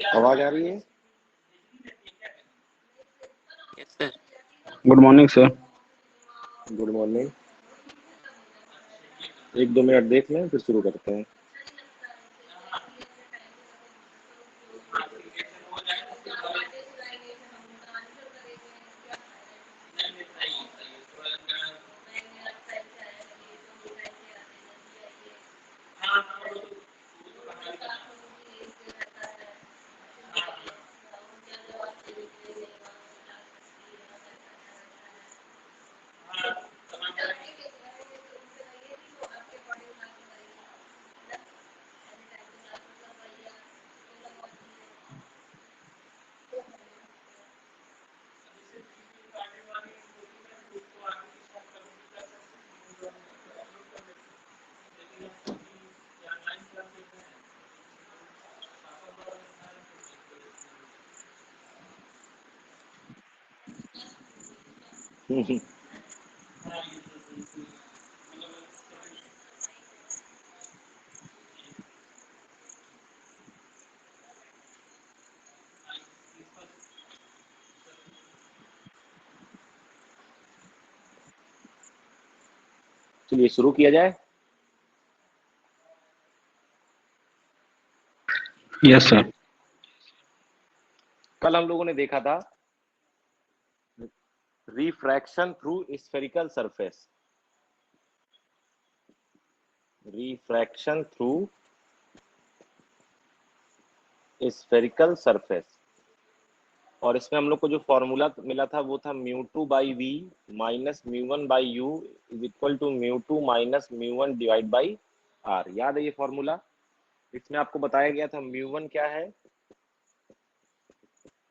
आवाज आ रही है? Yes sir. Good morning sir. Good morning. 1-2 minute देख लें फिर शुरू करते हैं। चलिए शुरू किया जाए। Yes sir. कल हम लोगों ने देखा था refraction through spherical surface. Refraction through spherical surface, और इसमें हम लोग को जो फॉर्मूला मिला था वो था μ2/v minus μ1/u is equal to μ2 minus μ1 divide by r। याद है ये फॉर्मूला? इसमें आपको बताया गया था μ1 क्या है,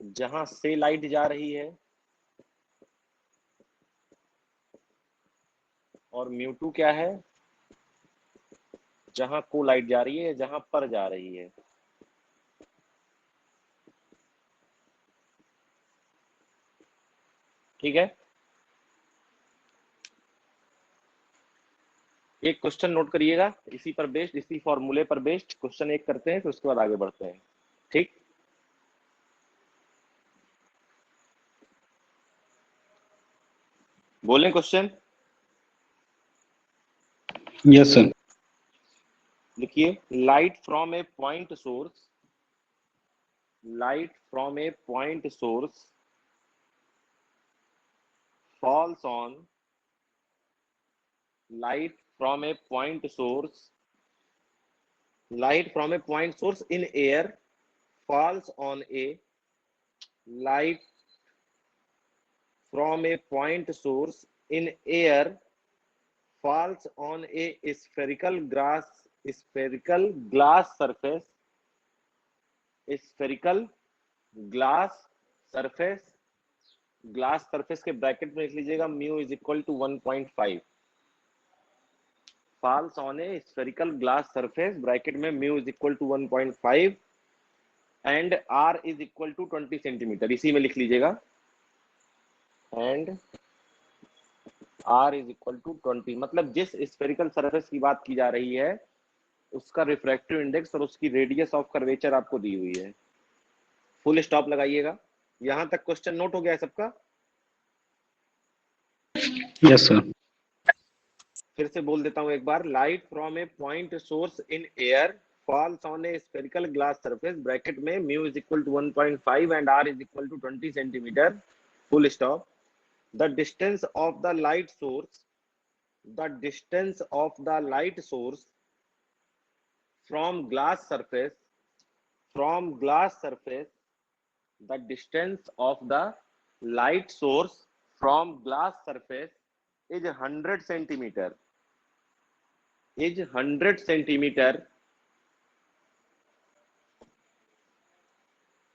जहां से लाइट जा रही है, और μ2 क्या है, जहां को लाइट जा रही है, जहां पर जा रही है। ठीक है, एक क्वेश्चन नोट करिएगा, इसी पर बेस्ड, इसी फॉर्मूले पर बेस्ड क्वेश्चन एक करते हैं, फिर उसके बाद आगे बढ़ते हैं। ठीक, बोलें क्वेश्चन? Yes sir. लिखिए, light from a point source, light from a point source falls on, light from a point source, light from a point source in air falls on a, light from a point source in air falls on a spherical glass surface, spherical glass surface, glass surface के bracket में लिख लीजिएगा mu is equal to 1.5, falls on a spherical glass surface, bracket में mu is equal to 1.5 and R is equal to 20 centimetre, इसी में लिख लीजिएगा, and R is equal to 20। मतलब जिस स्फेरिकल सरफेस की बात की जा रही है उसका रिफ्रैक्टिव इंडेक्स और उसकी रेडियस ऑफ कर्वेचर आपको दी हुई है। फुल स्टॉप लगाइएगा। यहां तक क्वेश्चन नोट हो गया है सबका? Yes sir. फिर से बोल देता हूं एक बार, light from a point source in air falls on a spherical glass surface, bracket में mu is equal to 1.5 and R is equal to 20 centimetre, full stop. The distance of the light source, the distance of the light source from glass surface, the distance of the light source from glass surface is 100 centimeter.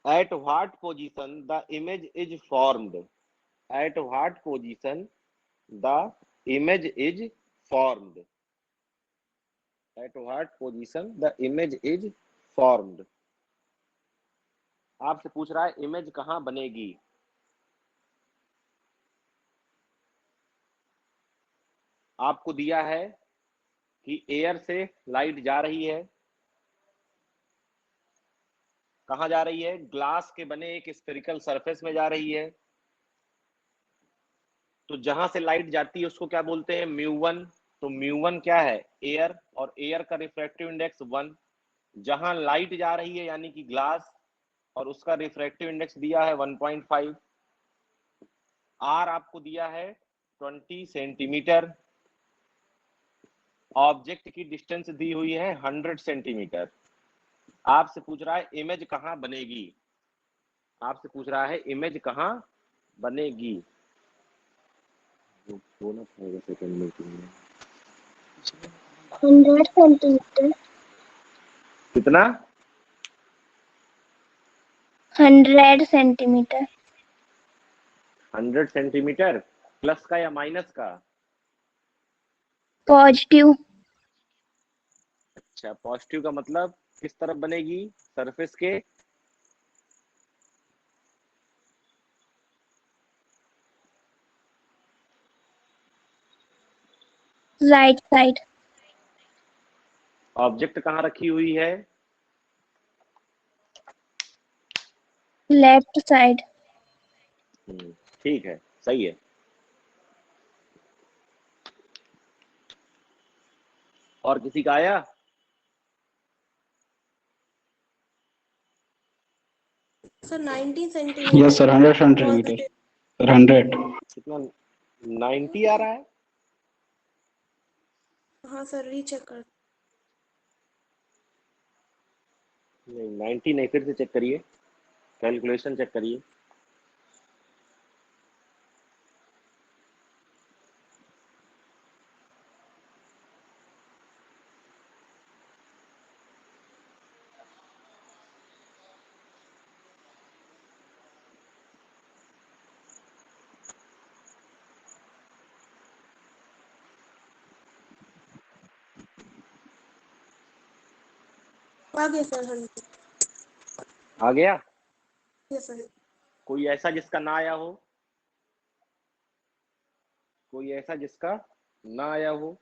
At what position the image is formed? At what position the image is formed? At what position the image is formed? आपसे पूछ रहा है image कहां बनेगी. आपको दिया है कि एयर से लाइट जा रही है. कहां जा रही है? ग्लास के बने एक स्फेरिकल सरफेस में जा रही है. तो जहां से लाइट जाती है उसको क्या बोलते हैं? म्यू1. तो म्यू1 क्या है? एयर. और एयर का रिफ्रैक्टिव इंडेक्स 1. जहां लाइट जा रही है यानी कि ग्लास, और उसका रिफ्रैक्टिव इंडेक्स दिया है 1.5. आर आपको दिया है 20 सेंटीमीटर. ऑब्जेक्ट की डिस्टेंस दी हुई है 100 सेंटीमीटर. आपसे पूछ रहा है इमेज कहां बनेगी. आपसे पूछ रहा है इमेज कहां बनेगी. 100 सेंटीमीटर. कितना? 100 सेंटीमीटर. 100 सेंटीमीटर. प्लस का या माइनस का? पॉजिटिव. अच्छा, पॉजिटिव का मतलब किस तरफ बनेगी? सरफेस के राइट साइड. ऑब्जेक्ट कहां रखी हुई है? Left side. ठीक है, सही है. और किसी का आया? Sir 90 centimetre. Yes, sir. 100 centimeter. 100. कितना? 90 आ रहा है. हाँ सर, रीचेक कर. नहीं, 90 नहीं. फिर से चेक करिए, कैलकुलेशन चेक करिए. आ गया सर. 100. आ गया? Yes sir. कोई ऐसा जिसका ना आया हो? कोई ऐसा जिसका ना आया हो?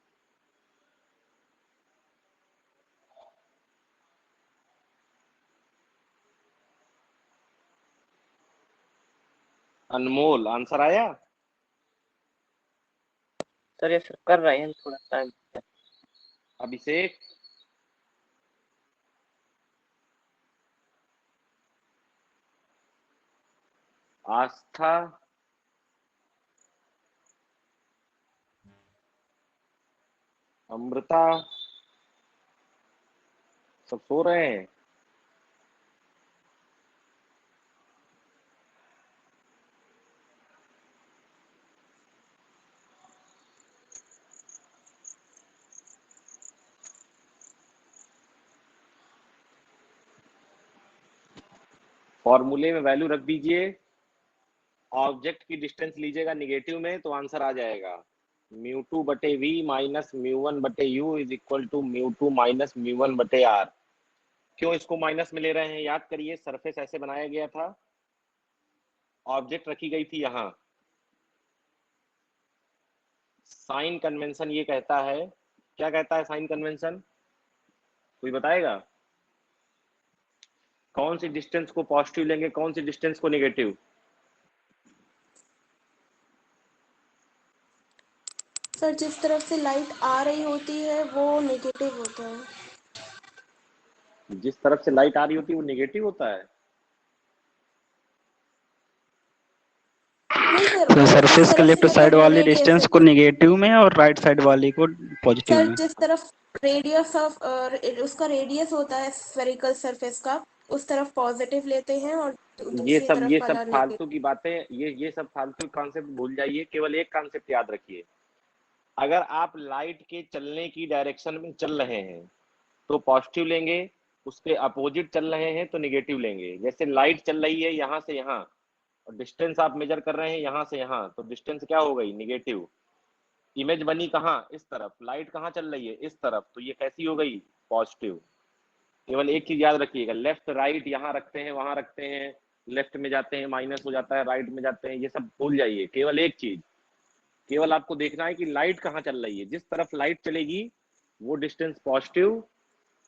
अनमोल, आंसर आया? सर ये सर कर रहे हैं थोड़ा टाइम. अभिषेक, आस्था, अमृता, सब सो रहे हैं. फॉर्मूले में वैल्यू रख दीजिए. ऑब्जेक्ट की डिस्टेंस लीजिएगा निगेटिव में तो आंसर आ जाएगा. म्यू2 बटे वी माइनस म्यू1 बटे u is equal to mu two minus mu one बटे आर. क्यों इसको माइनस में ले रहे हैं? याद करिए, सरफेस ऐसे बनाया गया था, ऑब्जेक्ट रखी गई थी यहां. साइन कन्वेंशन ये कहता है, क्या कहता है साइन कन्वेंशन? कोई बताएगा? कौन सी डिस्टेंस को पॉजिटिव लेंगे, कौन सी डिस्टेंस को नेगेटिव? सर जिस तरफ से लाइट आ रही होती है वो नेगेटिव होता है. जिस तरफ से लाइट आ रही होती है वो नेगेटिव होता है. नहीं सर, तो सरफेस जिस के तरफ लेफ्ट से साइड मतलब वाली रे डिस्टेंस कैसे. को निगेटिव में और राइट साइड वाली को पॉजिटिव सर में. जिस तरफ रेडियस ऑफ उसका रेडियस होता है स्फेरिकल सरफेस का, उस तरफ पॉजिटिव लेते हैं और दूसरी तरफ ये सब वाला नेगेटिव। फालतू की बातें, ये सब फालतू कॉन्सेप्ट भूल जाइए, केवल एक कॉन्सेप्ट याद रखिए। अगर आप लाइट के चलने की डायरेक्शन में चल रहे हैं तो पॉजिटिव लेंगे, उसके अपोजिट चल रहे हैं तो निगेटिव लेंगे। जैसे लाइट चल रही है यहाँ से यहाँ और डिस्टेंस आप मेजर कर रहे हैं यहाँ से यहाँ, तो डिस्टेंस क्या हो गई? निगेटिव। इमेज बनी कहाँ? इस तरफ। लाइट कहाँ चल रही है? इस तरफ, तो ये कैसी हो गई? पॉजिटिव। केवल एक चीज याद रखिएगा, लेफ्ट राइट यहाँ रखते हैं वहां रखते हैं, लेफ्ट में जाते हैं माइनस हो जाता है, राइट में जाते हैं, ये सब भूल जाइए। केवल एक चीज, केवल आपको देखना है कि लाइट कहाँ चल रही है। जिस तरफ लाइट चलेगी वो डिस्टेंस पॉजिटिव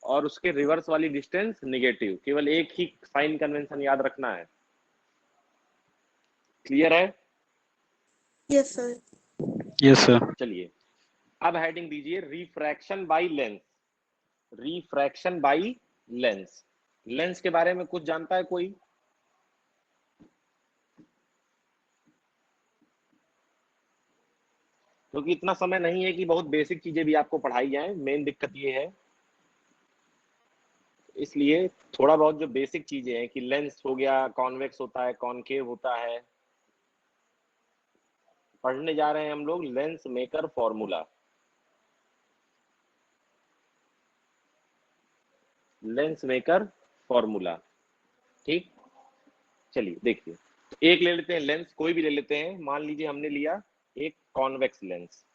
और उसके रिवर्स वाली डिस्टेंस निगेटिव। केवल एक ही साइन कन्वेंशन याद रखना है। क्लियर है? Yes sir. Yes sir. चलिए अब हेडिंग दीजिए refraction by lens. Refraction by lens. Lens के बारे में कुछ जानता है कोई? क्योंकि इतना समय नहीं है कि बहुत बेसिक चीजें भी आपको पढ़ाई जाएं, मेन दिक्कत ये है। इसलिए थोड़ा बहुत जो बेसिक चीजें हैं कि लेंस हो गया, कॉन्वेक्स होता है, कॉनकेव होता है, पढ़ने जा रहे हैं हम लोग lens maker formula. Lens maker formula, ठीक। चलिए देखिए, एक ले लेते हैं लेंस, कोई भी ले लेते हैं। मान लीजिए हमने लिया एक कॉन्वेक्स लेंस।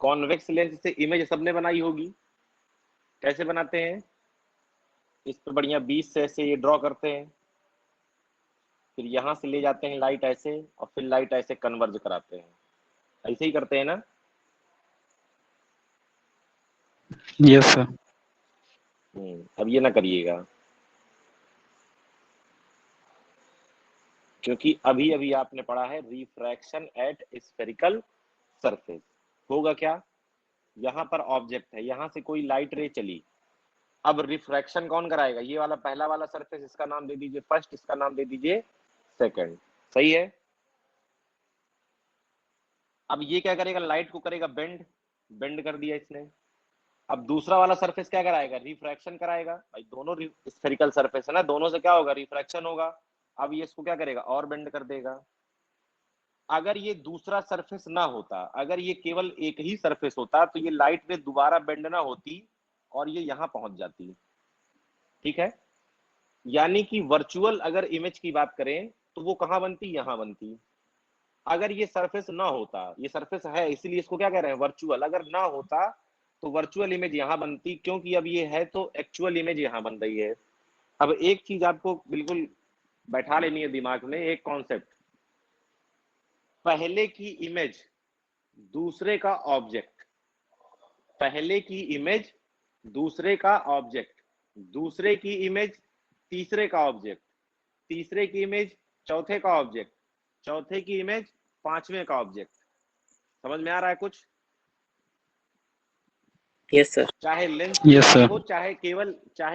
कॉन्वेक्स लेंस से इमेज सबने बनाई होगी। कैसे बनाते हैं? इस पर बढ़िया 20 से ऐसे ये ड्रॉ करते हैं, फिर यहां से ले जाते हैं लाइट ऐसे, और फिर लाइट ऐसे कन्वर्ज कराते हैं। ऐसे ही करते हैं ना? Yes sir. अब ये ना करिएगा, क्योंकि अभी अभी आपने पढ़ा है रिफ्रैक्शन एट स्फेरिकल सरफेस। होगा क्या? यहाँ पर ऑब्जेक्ट है, यहाँ से कोई लाइट रे चली, अब रिफ्रैक्शन कौन कराएगा? ये वाला पहला वाला सरफेस, इसका नाम दे दीजिए फर्स्ट, इसका नाम दे दीजिए सेकंड। सही है? अब ये क्या करेगा? लाइट को करेगा बेंड, बेंड कर दिया इसने। अब दूसरा वाला सरफेस क्या कराएगा? रिफ्रैक्शन कराएगा। भाई दोनों स्फेरिकल सरफेस है ना, दोनों से क्या होगा? रिफ्रैक्शन होगा। अब ये इसको क्या करेगा? और बेंड कर देगा। अगर ये दूसरा सरफेस ना होता, अगर ये केवल एक ही सरफेस होता, तो ये लाइट में दोबारा बेंड ना होती और ये यहां पहुंच जाती। ठीक है? यानी कि वर्चुअल अगर इमेज की बात करें तो वो कहां बनती? यहां बनती। अगर ये सरफेस ना होता, ये सरफेस है इसीलिए इसको क्या कह रहे हैं? वर्चुअल। अगर ना होता तो वर्चुअल इमेज यहां बनती, क्योंकि अब ये है तो एक्चुअल इमेज यहां बन रही है। अब एक चीज आपको बिल्कुल बैठा लेनी है दिमाग में, एक कॉन्सेप्ट, पहले की इमेज दूसरे का ऑब्जेक्ट, पहले की इमेज दूसरे का ऑब्जेक्ट, दूसरे की इमेज तीसरे का ऑब्जेक्ट, तीसरे की इमेज चौथे का ऑब्जेक्ट, चौथे की इमेज पांचवें का ऑब्जेक्ट। समझ में आ रहा है कुछ? Yes sir. चाहे लेंस की यस बात सर। हो, चाहे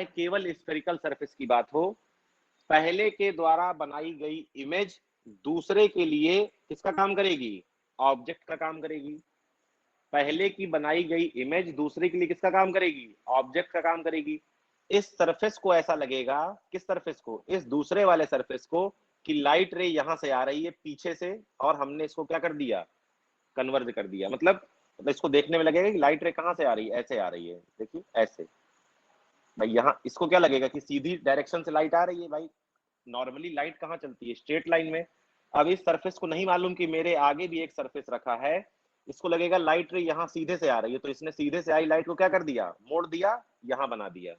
केवल स्फेरिकल सरफेस की बात हो, पहले के द्वारा बनाई गई इमेज दूसरे के लिए किसका काम करेगी? ऑब्जेक्ट का काम करेगी। पहले की बनाई गई इमेज दूसरे के लिए किसका काम करेगी? ऑब्जेक्ट का काम करेगी। इस सरफेस को ऐसा लगेगा, किस सरफेस को? इस दूसरे वाले सरफेस को, कि लाइट रे यहां से आ रही है पीछे से और हमने इसको क्या कर दिया? कन्वर्ज कर दिया। मतलब इसको देखने में लगेगा कि लाइट रे कहां से आ रही है? ऐसे आ रही है, देखिए ऐसे। भाई यहाँ इसको क्या लगेगा कि सीधी डायरेक्शन से लाइट आ रही है। भाई नॉर्मली लाइट कहाँ चलती है? स्ट्रेट लाइन में। अब इस सरफेस को नहीं मालूम कि मेरे आगे भी एक सरफेस रखा है, इसको लगेगा लाइट रे यहाँ सीधे से आ रही है, तो इसने सीधे से आई लाइट को क्या कर दिया? मोड़ दिया, यहाँ बना दिया।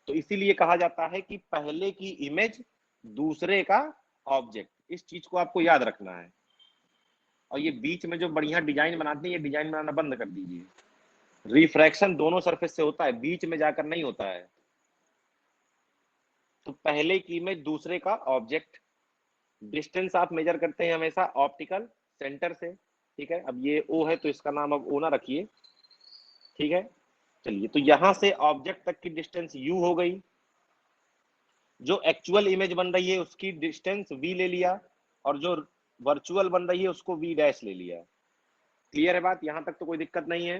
तो इसीलिए कहा जाता है कि पहले की इमेज दूसरे का ऑब्जेक्ट। इस चीज को आपको याद रखना है। और ये बीच में जो बढ़िया डिजाइन बनाते हैं, ये डिजाइन बनाना बंद कर दीजिए। रिफ्रैक्शन दोनों सरफेस से होता है, बीच में जाकर नहीं होता है। तो पहले की इमेज दूसरे का ऑब्जेक्ट, डिस्टेंस आप मेजर करते हैं हमेशा ऑप्टिकल सेंटर से। ठीक है? अब ये ओ है तो इसका नाम अब ओ ना रखिए। ठीक है? चलिए, तो यहां से ऑब्जेक्ट तक की डिस्टेंस यू हो गई। जो एक्चुअल इमेज बन रही है उसकी डिस्टेंस v ले लिया, और जो वर्चुअल बन रही है उसको v डैश ले लिया। क्लियर है बात? यहां तक तो कोई दिक्कत नहीं है?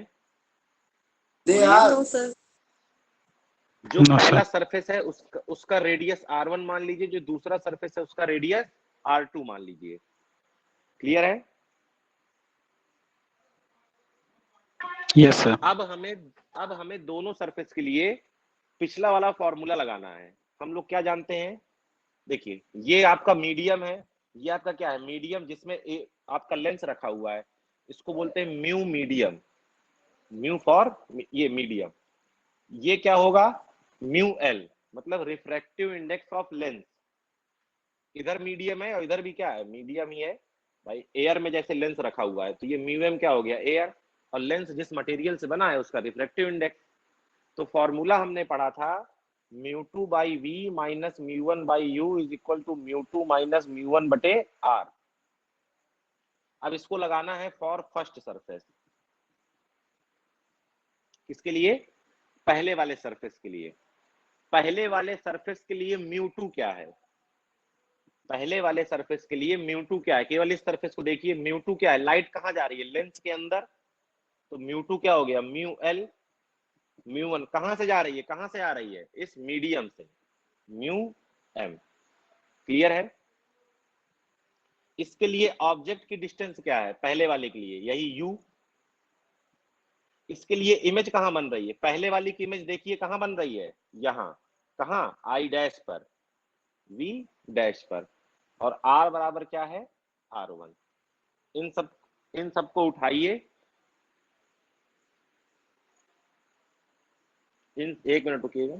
No sir. जो No, पहला sir. सरफेस है उसका रेडियस r1 मान लीजिए, जो दूसरा सरफेस है उसका रेडियस r2 मान लीजिए। क्लियर है? Yes, sir. अब हमें दोनों सरफेस के लिए पिछला वाला फॉर्मूला लगाना है। हम लोग क्या जानते हैं? देखिए, ये आपका मीडियम है, ये आपका क्या है? मीडियम, जिसमें आपका लेंस रखा हुआ है, इसको बोलते हैं म्यू मीडियम। म्यू फॉर ये मीडियम। ये क्या होगा? म्यू एल, मतलब रिफ्रैक्टिव इंडेक्स ऑफ लेंस। इधर मीडियम है और इधर भी क्या है? मीडियम ही है भाई। एयर में जैसे लेंस रखा हुआ है, तो ये म्यू एम क्या हो गया? एयर। और लेंस जिस मटेरियल से बना है उसका रिफ्रैक्टिव इंडेक्स। तो फॉर्मूला हमने पढ़ा था μ2 by we minus μ1 by u is equal to μ2 minus μ1 बटे आर। अब इसको लगाना है फॉर फर्स्ट सरफेस। किसके लिए? पहले वाले सरफेस के लिए। पहले वाले सरफेस के लिए μ2 क्या है? पहले वाले सरफेस के लिए μ2 क्या है? केवल इस सरफेस को देखिए, μ2 क्या है? लाइट कहां जा रही है? लेंस के अंदर। तो μ2 क्या हो गया? Mu L. μ1 कहां से जा रही है? कहां से आ रही है? इस मीडियम से, म्यू एम। क्लियर है? इसके लिए ऑब्जेक्ट की डिस्टेंस क्या है? पहले वाले के लिए यही u। इसके लिए इमेज कहां बन रही है? पहले वाली की इमेज देखिए कहां बन रही है? यहां। कहां? i डैश पर, v डैश पर। और r बराबर क्या है? r1। इन सबको उठाइए। एक मिनट रुकिएगा।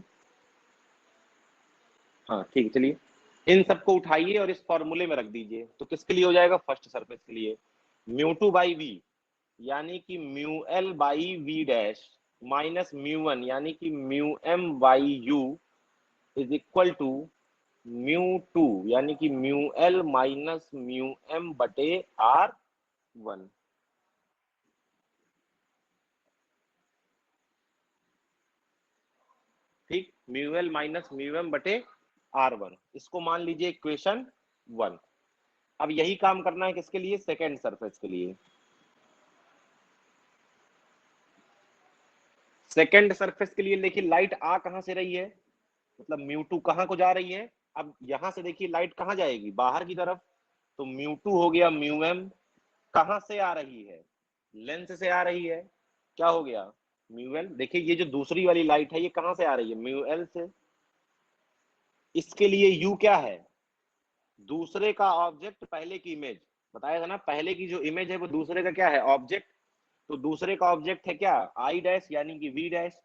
हाँ ठीक है, चलिए। इन सबको उठाइए और इस फॉर्मूले में रख दीजिए। तो किसके लिए हो जाएगा? फर्स्ट सरफेस के लिए। μ2 बाई वी यानी कि mu L by we dash minus μ1 यानी कि mu M by u is equal to μ2 यानी कि mu L minus mu M बटे r1। ठीक, mu L minus mu M बटे r1, इसको मान लीजिए इक्वेशन 1। अब यही काम करना है किसके लिए? सेकेंड सरफेस के लिए। सेकेंड सरफेस के लिए देखिए, लाइट आ कहां से रही है? मतलब μ2 कहां को जा रही है? अब यहां से देखिए लाइट कहां जाएगी? बाहर की तरफ। तो μ2 हो गया μm। कहां से आ रही है? लेंस से आ रही है। क्या हो गया? μl। देखिए ये जो दूसरी वाली लाइट है ये कहां से आ रही है? μl से। इसके लिए u क्या है? दूसरे का ऑब्जेक्ट, पहले की इमेज। बताया था ना, पहले की जो इमेज है वो दूसरे का क्या है? ऑब्जेक्ट। तो दूसरे का ऑब्जेक्ट है क्या? i डैश यानी कि v डैश।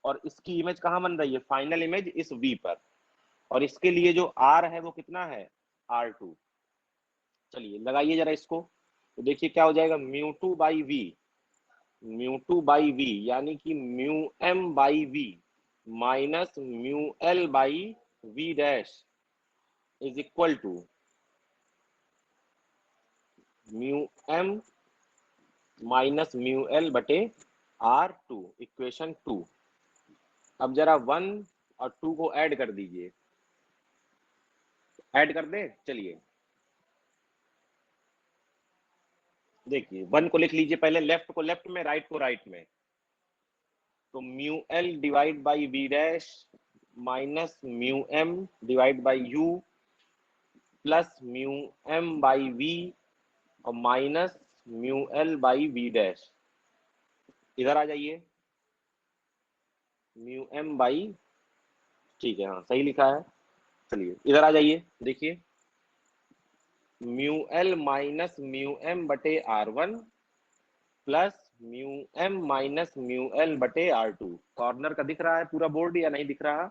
और इसकी इमेज कहां बन रही है? फाइनल इमेज इस v पर। और इसके लिए जो r है वो कितना है? r2। चलिए लगाइए जरा इसको। तो देखिए क्या हो जाएगा? μ2 बाई वी, μ2 बाई वी यानी कि mu M by we minus mu L by we dash is equal to mu M minus mu L बटे r2, इक्वेशन 2। अब जरा 1 और 2 को ऐड कर दीजिए। ऐड कर दे, चलिए देखिए 1 को लिख लीजिए पहले, लेफ्ट को लेफ्ट में, राइट को राइट में। तो mu L divide by we dash minus mu M divide by u plus mu M by v और minus mu L by we dash. इधर आ जाइए, म्यू एम बाई, ठीक है हाँ सही लिखा है। चलिए इधर आ जाइए, देखिए mu L minus mu M बटे r1 plus mu M minus mu L बटे r2। कॉर्नर का दिख रहा है पूरा बोर्ड या नहीं दिख रहा?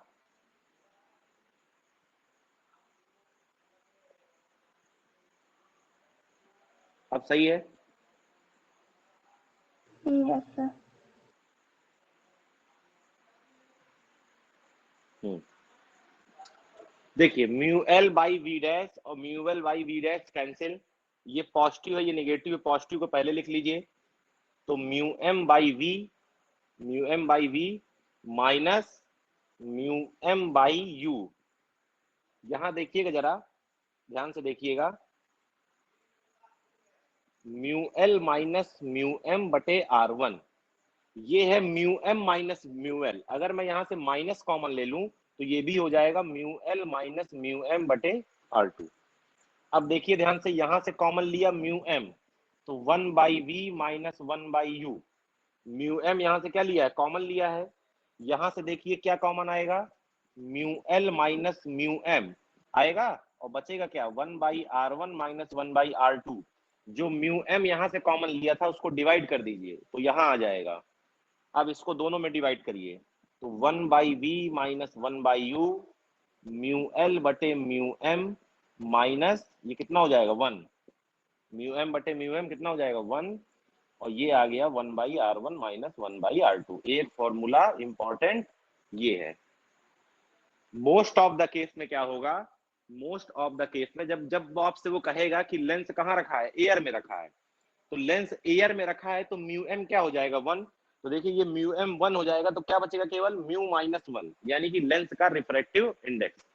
अब सही है? Yes, sir. देखिए mu L by we dash और mu L by we dash cancel. ये पॉजिटिव है, ये नेगेटिव है। पॉजिटिव को पहले लिख लीजिए। तो mu M by we minus mu M by U यहां देखिएगा, जरा ध्यान से देखिएगा, mu L minus mu M बटे R1, ये है mu M minus mu L. अगर मैं यहां से माइनस कॉमन ले लूं तो ये भी हो जाएगा mu L minus mu M बटे R2। अब देखिए ध्यान से, यहां से कॉमन लिया म्यू एम, तो 1/v minus 1/u। Mu M यहां से क्या लिया है, कॉमन लिया है। यहां से देखिए क्या कॉमन आएगा, mu L minus mu M आएगा, और बचेगा क्या, 1/R1 माइनस 1/R2। जो म्यू एम यहां से कॉमन लिया था उसको डिवाइड कर दीजिए तो यहां आ जाएगा। अब इसको दोनों में डिवाइड करिए, तो 1/v minus 1/u, mu L बटे म्यू एम माइनस, ये कितना हो जाएगा 1, म्यू एम बटे म्यू एम कितना हो जाएगा 1, और ये आ गया 1/R1 माइनस 1/R2। एक फॉर्मूला इंपॉर्टेंट ये है। मोस्ट ऑफ द केस में क्या होगा, मोस्ट ऑफ द केस में जब जब आपसे वो कहेगा कि लेंस कहाँ रखा है, एयर में रखा है, तो लेंस एयर में रखा है तो म्यू एम क्या हो जाएगा 1। तो देखिए ये म्यू एम 1 हो जाएगा, तो क्या बचेगा, केवल म्यू माइनस 1, यानी कि लेंस का रिफ्रैक्टिव इंडेक्स।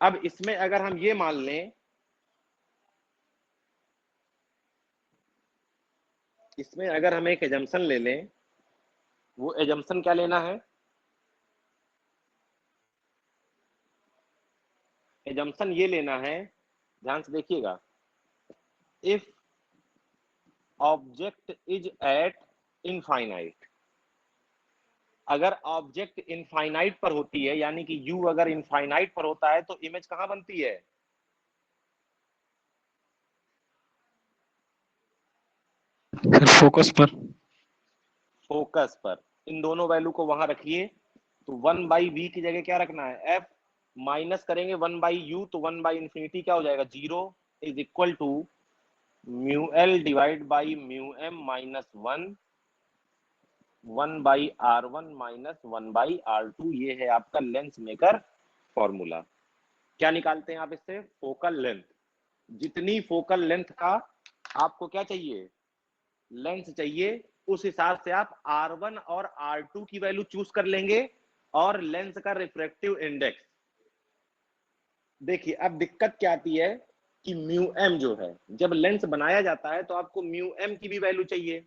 अब इसमें अगर हम ये मान लें, इसमें अगर हम एक एजम्पशन ले लें, वो एजम्पशन क्या लेना है, एजम्पशन ये लेना है, ध्यान से देखिएगा, if object is eight infinite, अगर ऑब्जेक्ट इनफाइनाइट पर होती है, यानी कि यू अगर इनफाइनाइट पर होता है तो इमेज कहां बनती है, फोकस पर। फोकस पर। इन दोनों वैल्यू को वहां रखिए, तो 1/v की जगह क्या रखना है, f, माइनस करेंगे 1/u, तो 1/इंफिनिटी क्या हो जाएगा 0, is equal to mu L divide by mu M minus 1/R1 minus 1/R2। ये है आपका लेंस मेकर फॉर्मूला। क्या निकालते हैं आप इससे, फोकल लेंथ। जितनी फोकल लेंथ का आपको क्या चाहिए, लेंस चाहिए, उस हिसाब से आप R1 और R2 की वैल्यू चूज कर लेंगे, और लेंस का रिफ्रैक्टिव इंडेक्स। देखिए अब दिक्कत क्या आती है कि म्यू एम जो है, जब लेंस बनाया जाता है तो आपको म्यू एम की भी वैल्यू चाहिए।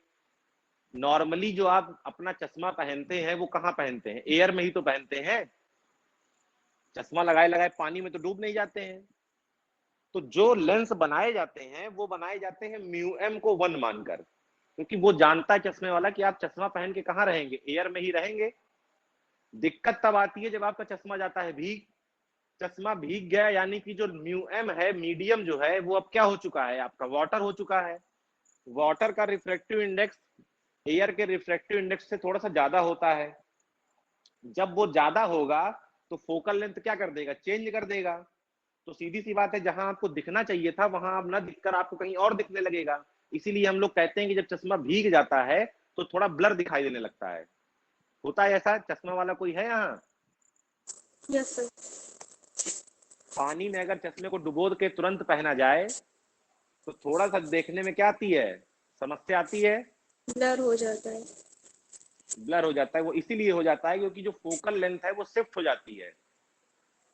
नॉर्मली जो आप अपना चश्मा पहनते हैं वो कहाँ पहनते हैं, एयर में ही तो पहनते हैं, चश्मा लगाए लगाए पानी में तो डूब नहीं जाते हैं। तो जो लेंस बनाए जाते हैं वो बनाए जाते हैं म्यू एम को 1 मानकर, क्योंकि वो जानता है चश्मे वाला कि आप चश्मा पहन के कहाँ रहेंगे, एयर में ही रहेंगे। दिक्कत तब आती है जब आपका चश्मा जाता है भीग, चश्मा भीग गया, यानी कि जो म्यू एम है, मीडियम जो है वो अब क्या हो चुका है, आपका वाटर हो चुका है। वाटर का रिफ्रैक्टिव इंडेक्स एयर के रिफ्रैक्टिव इंडेक्स से थोड़ा सा ज्यादा होता है। जब वो ज्यादा होगा तो फोकल लेंथ क्या कर देगा, चेंज कर देगा। तो सीधी सी बात है, जहां आपको दिखना चाहिए था वहां अब ना दिखकर आपको कहीं और दिखने लगेगा। इसीलिए हम लोग कहते हैं कि जब चश्मा भीग जाता है तो थोड़ा ब्लर दिखाई देने लगता है। होता है ऐसा, चश्मा वाला कोई है यहाँ, यस सर। पानी में अगर चश्मे को डुबो के तुरंत पहना जाए तो थोड़ा सा देखने में क्या आती है, समस्या आती है, ब्लर हो जाता है। ब्लर हो जाता है। वो इसीलिए हो जाता है क्योंकि जो फोकल लेंथ है वो शिफ्ट हो जाती है।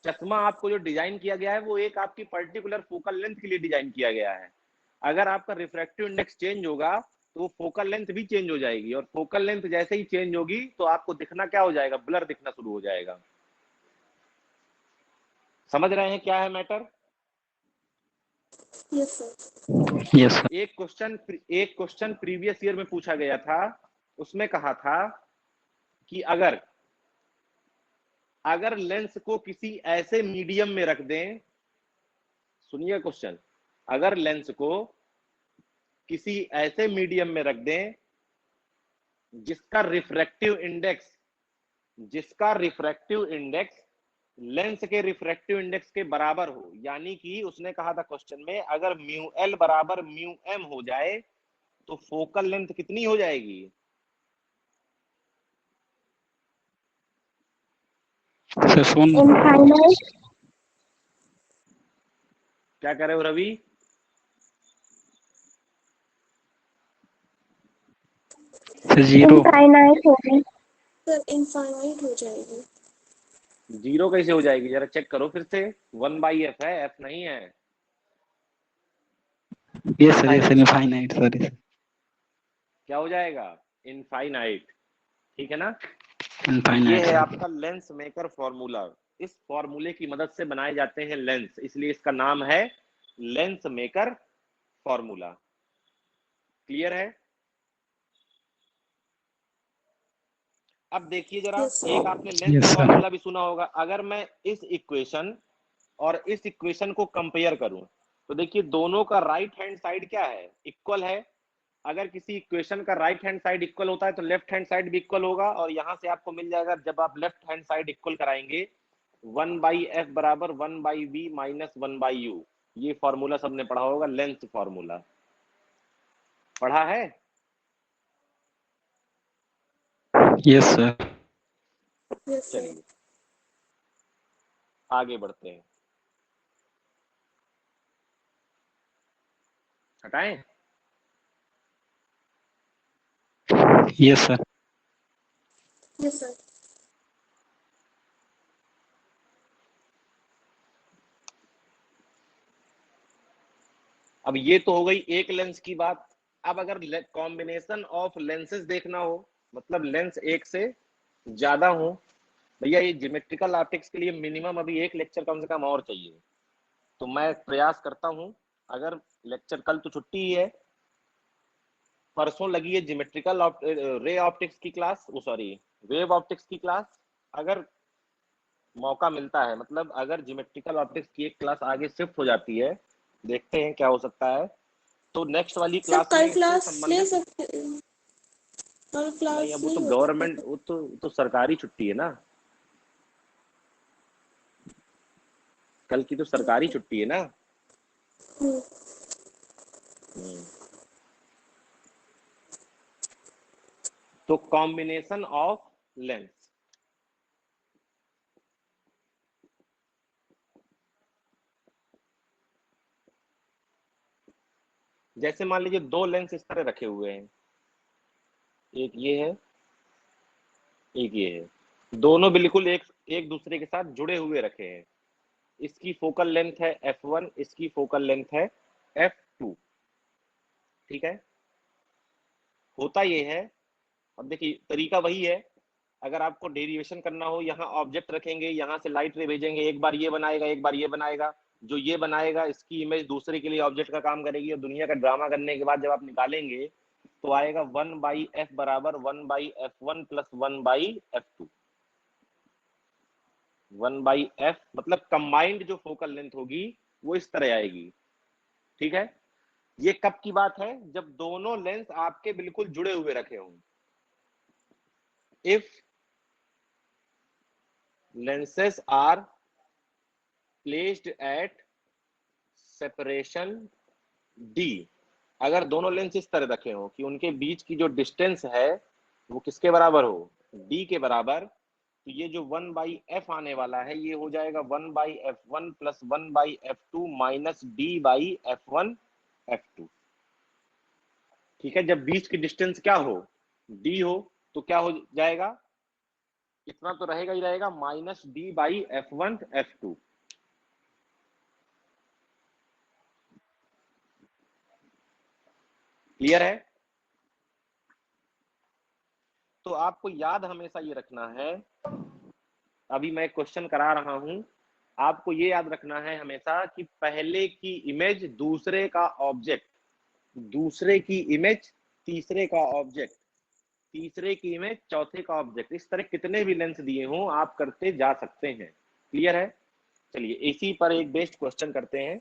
चश्मा आपको जो डिजाइन किया गया है वो एक आपकी पर्टिकुलर फोकल लेंथ के लिए डिजाइन किया गया है। अगर आपका रिफ्रैक्टिव इंडेक्स चेंज होगा तो वो फोकल लेंथ भी चेंज हो जाएगी, और फोकल लेंथ जैसे ही चेंज होगी तो आपको दिखना क्या हो जाएगा, ब्लर दिखना शुरू हो जाएगा। समझ रहे हैं क्या है matter. Yes sir. Yes sir. एक क्वेश्चन प्रीवियस ईयर में पूछा गया था, उसमें कहा था कि अगर लेंस को किसी ऐसे मीडियम में रख दें, सुनिए क्वेश्चन, अगर लेंस को किसी ऐसे मीडियम में रख दें जिसका रिफ्रैक्टिव इंडेक्स लेंस के रिफ्रैक्टिव इंडेक्स के बराबर हो, यानी कि उसने कहा था क्वेश्चन में, अगर म्यू एल बराबर म्यू एम हो जाए तो फोकल लेंथ कितनी हो जाएगी, सर शून्य। इनफाइनाइट। क्या कह रहे हो रवि, सर 0। इनफाइनाइट होगी। सर इनफाइनाइट हो जाएगी। जीरो कैसे हो जाएगी, जरा चेक करो फिर से। 1/f है, f नहीं है। Yes sir, infinite infinite sir. क्या हो जाएगा, इनफाइनाइट। ठीक है ना। तो ये इनफाइनाइट है सर। आपका लेंस मेकर फॉर्मूला। इस फॉर्मूले की मदद से बनाए जाते हैं लेंस, इसलिए इसका नाम है लेंस मेकर फॉर्मूला। क्लियर है। अब देखिए जरा, यस एक सर। आपने लेंस यस सर। फॉर्मूला भी सुना होगा। अगर मैं इस इक्वेशन और इस इक्वेशन को कंपेयर करूं, तो देखिए दोनों का राइट हैंड साइड क्या है, इक्वल है। अगर किसी इक्वेशन का राइट हैंड साइड इक्वल होता है तो लेफ्ट हैंड साइड भी इक्वल होगा, और यहां से आपको मिल जाएगा, जब आप लेफ्ट हैंड साइड इक्वल कराएंगे, 1/f बराबर 1/v माइनस 1/u। ये फॉर्मूला सबने पढ़ा होगा, लेंस फॉर्मूला पढ़ा है। Yes sir. Yes sir. चलिए आगे बढ़ते हैं। हटाएं। Yes sir. Yes sir. अब ये तो हो गई एक लेंस की बात। अब अगर कॉम्बिनेशन ऑफ लेंसेज देखना हो, मतलब लेंस एक से ज्यादा हो, भैया ये ज्योमेट्रिकल ऑप्टिक्स के लिए मिनिमम अभी एक लेक्चर कम से कम और चाहिए। तो मैं प्रयास करता हूं, अगर लेक्चर, कल तो छुट्टी ही है, परसों लगी है ज्योमेट्रिकल रे ऑप्टिक्स की क्लास, वो सॉरी वेव ऑप्टिक्स की क्लास। अगर मौका मिलता है, मतलब अगर ज्योमेट्रिकल ऑप्टिक्स की एक क्लास आगे शिफ्ट हो जाती है, देखते हैं क्या हो सकता है, तो नेक्स्ट वाली सर क्लास में कल इससे क्लास ले संबंधित। सकते हैं, कल नहीं, अब क्लास वो तो नहीं हो सकता गवर्नमेंट, है। वो तो सरकारी छुट्टी है ना, कल की तो सरकारी छुट्टी है ना। हम्म, हम्म। तो कॉम्बिनेशन ऑफ लेंस, जैसे मान लीजिए दो लेंस इस तरह रखे हुए हैं, एक ये है, एक ये है, दोनों बिल्कुल एक एक दूसरे के साथ जुड़े हुए रखे हैं। इसकी फोकल लेंथ है f1, इसकी फोकल लेंथ है f2। ठीक है। होता ये है, अब देखिए तरीका वही है। अगर आपको डेरिवेशन करना हो, यहाँ ऑब्जेक्ट रखेंगे, यहाँ से लाइट रे भेजेंगे, एक बार ये बनाएगा, एक बार ये बनाएगा। जो ये बनाएगा, इसकी इमेज दूसरे के लिए ऑब्जेक्ट का काम करेगी, और दुनिया का ड्रामा करने के बाद जब आप निकालेंगे, तो आएगा 1/f बराबर 1/f1 प्लस 1/f2। 1/f मतलब कंबाइंड जो फोकल लेंथ होगी वो इस तरह आएगी। ठीक है। ये कब की बात है, जब दोनों लेंस आपके बिल्कुल जुड़े हुए रखे हों। If lenses are placed at separation d, अगर दोनों लेंस इस तरह रखे हो कि उनके बीच की जो डिस्टेंस है वो किसके बराबर हो, d के बराबर, तो ये जो 1/f आने वाला है, ये हो जाएगा 1/f1 plus 1/f2 minus d/f1 f2। ठीक है। जब बीच की डिस्टेंस क्या हो, d हो, तो क्या हो जाएगा, इतना तो रहेगा ही रहेगा, माइनस d/f1 f2। क्लियर है। तो आपको याद हमेशा ये रखना है, अभी मैं क्वेश्चन करा रहा हूं, आपको ये याद रखना है हमेशा कि पहले की इमेज दूसरे का ऑब्जेक्ट, दूसरे की इमेज तीसरे का ऑब्जेक्ट, तीसरे की इमेज चौथे का ऑब्जेक्ट, इस तरह कितने भी लेंस दिए हों आप करते जा सकते हैं। क्लियर है। चलिए इसी पर एक बेस्ट क्वेश्चन करते हैं।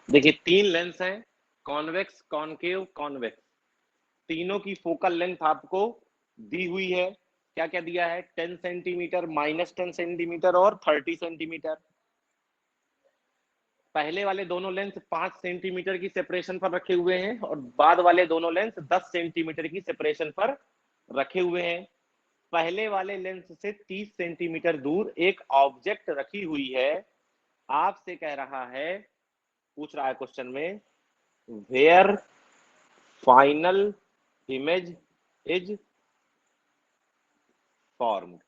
देखिए 3 लेंस हैं, कॉन्वेक्स, कॉनकेव, कॉन्वेक्स। तीनों की फोकल लेंथ आपको दी हुई है। क्या क्या दिया है? 10 सेंटीमीटर, -10 सेंटीमीटर और 30 सेंटीमीटर। पहले वाले दोनों लेंस 5 सेंटीमीटर की सेपरेशन पर रखे हुए हैं और बाद वाले दोनों लेंस 10 सेंटीमीटर की सेपरेशन पर रखे हुए हैं। पहले वाले लेंस से 30 सेंटीमीटर दूर एक ऑब्जेक्ट रखी हुई है। आपसे कह रहा है, पूछ रहा है क्वेश्चन में, where final image is formed.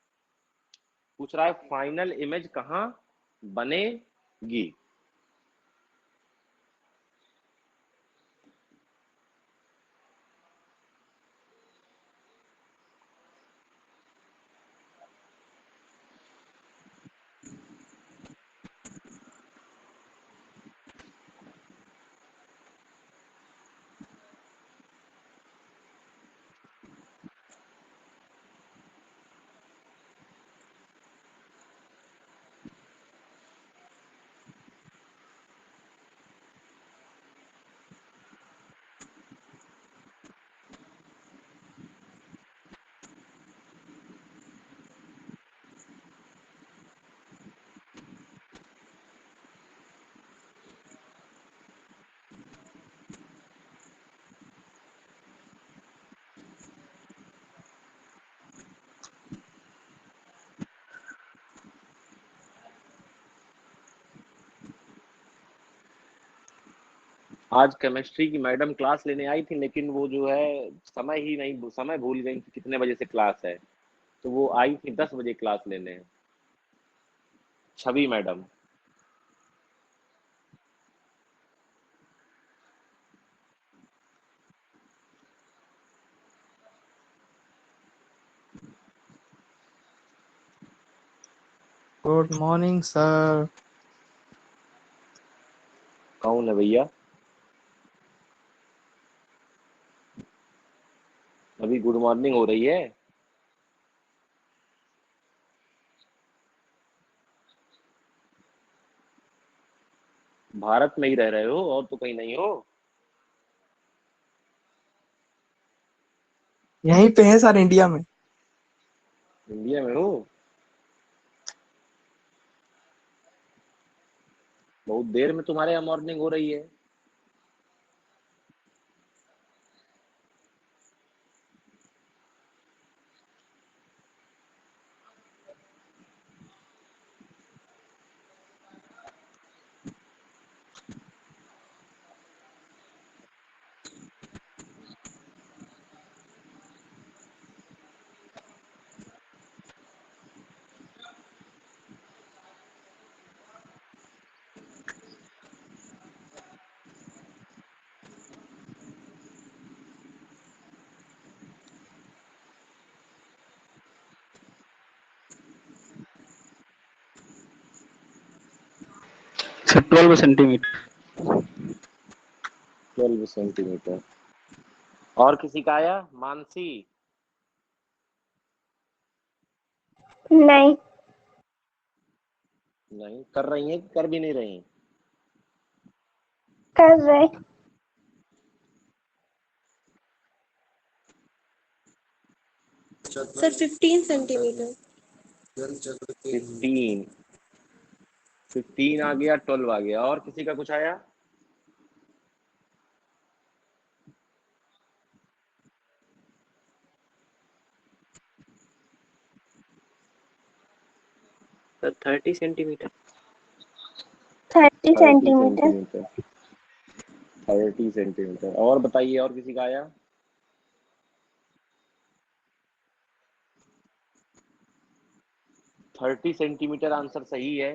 पूछ रहा है फाइनल इमेज कहां बनेगी। आज केमिस्ट्री की मैडम क्लास लेने आई थी, लेकिन वो जो है समय ही नहीं, समय भूल गई कि कितने बजे से क्लास है। तो वो आई थी 10 बजे क्लास लेने, छवि मैडम। Good morning sir. कौन है भैया? अभी गुड मॉर्निंग हो रही है? भारत में ही रह रहे हो और तो कहीं नहीं हो? यहीं पे है सर, इंडिया में। इंडिया में हो? बहुत देर में तुम्हारे यहाँ मॉर्निंग हो रही है। Sir 12 centimetre. 12 सेंटीमीटर। और किसी का आया? मानसी? नहीं। नहीं कर रही है, कर भी नहीं रही? कर रहे। Sir 15 centimetre. 15 आ गया, 12 आ गया। और किसी का कुछ आया? Sir 30 centimetre. 30 30 centimetre. Centimetre. 30 centimetre. और बताइए, और किसी का आया? थर्टी सेंटीमीटर आंसर सही है।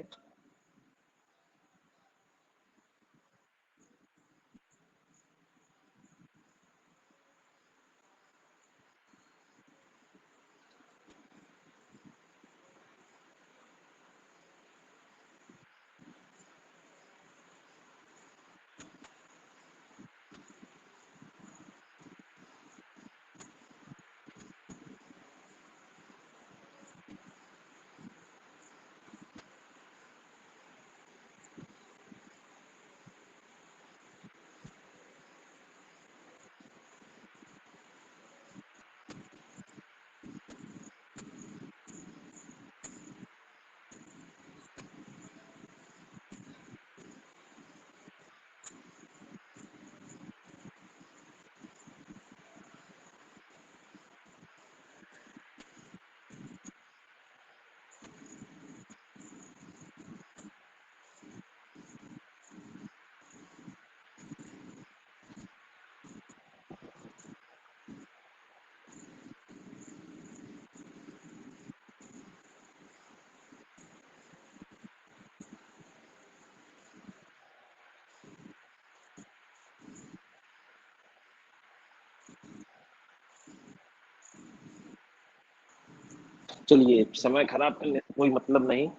चलिए समय खराब करने से कोई मतलब नहीं।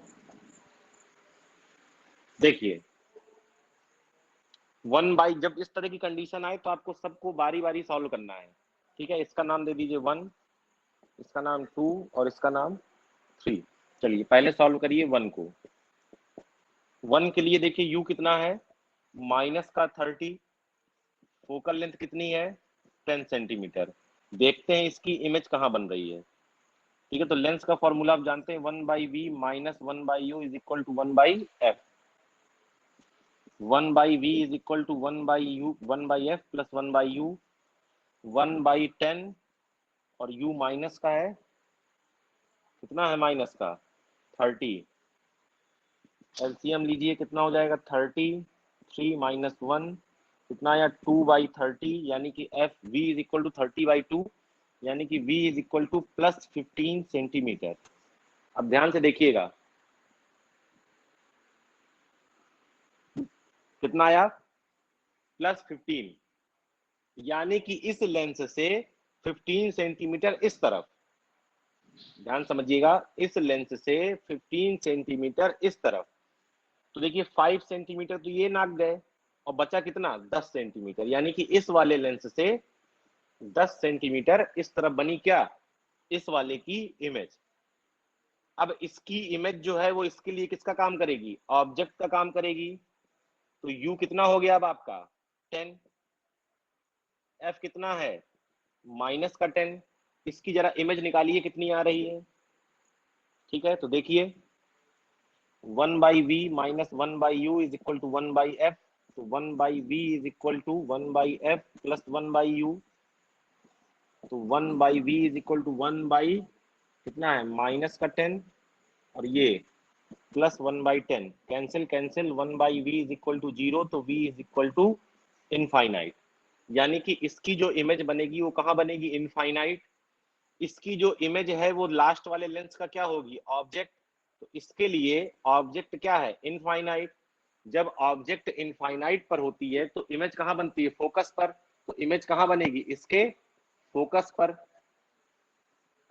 देखिए 1 बाई, जब इस तरह की कंडीशन आए तो आपको सबको बारी बारी सॉल्व करना है। ठीक है, इसका नाम दे दीजिए 1, इसका नाम 2 और इसका नाम 3। चलिए पहले सॉल्व करिए 1 को। 1 के लिए देखिए u कितना है, माइनस का 30, फोकल लेंथ कितनी है 10 सेंटीमीटर। देखते हैं इसकी इमेज कहाँ बन रही है। ठीक है, तो लेंस का फॉर्मूला आप जानते हैं 1/v minus 1/u is equal to 1/f। 1/v is equal to 1/u 1/f plus 1/u 1/10 और u माइनस का है, कितना है माइनस का 30। एलसीएम लीजिए कितना हो जाएगा 30, 3 माइनस 1 कितना आया 2/30, यानी कि F V is equal to 30/2, यानी कि v is equal to plus 15 centimetre. अब ध्यान से देखिएगा कितना आया प्लस 15, यानी कि इस लेंस से 15 सेंटीमीटर इस तरफ, ध्यान समझिएगा, इस लेंस से 15 सेंटीमीटर इस तरफ। तो देखिए 5 सेंटीमीटर तो ये नाप गए और बचा कितना 10 सेंटीमीटर, यानी कि इस वाले लेंस से 10 सेंटीमीटर इस तरफ बनी क्या, इस वाले की इमेज। अब इसकी इमेज जो है वो इसके लिए किसका काम करेगी, ऑब्जेक्ट का काम करेगी। तो u कितना हो गया अब आपका 10, f कितना है माइनस का 10, इसकी जरा इमेज निकालिए कितनी आ रही है। ठीक है, तो देखिए 1/v minus 1/u is equal to 1/f, तो 1/v is equal to 1/f plus 1/u, तो 1/v इज इक्वल टू 1 कितना है माइनस का 10 और ये plus 1/10, cancel cancel, 1/v is equal to 0, तो v is equal to infinite. यानी कि इसकी जो इमेज बनेगी वो कहाँ बनेगी इनफाइनाइट। इसकी जो इमेज है वो लास्ट वाले लेंस का क्या होगी ऑब्जेक्ट, तो इसके लिए ऑब्जेक्ट क्या है इनफाइनाइट। जब ऑब्जेक्ट इनफाइनाइट पर होती है तो इमेज कहाँ बनती है फोकस पर, तो इमेज कहाँ बनेगी इसके फोकस पर।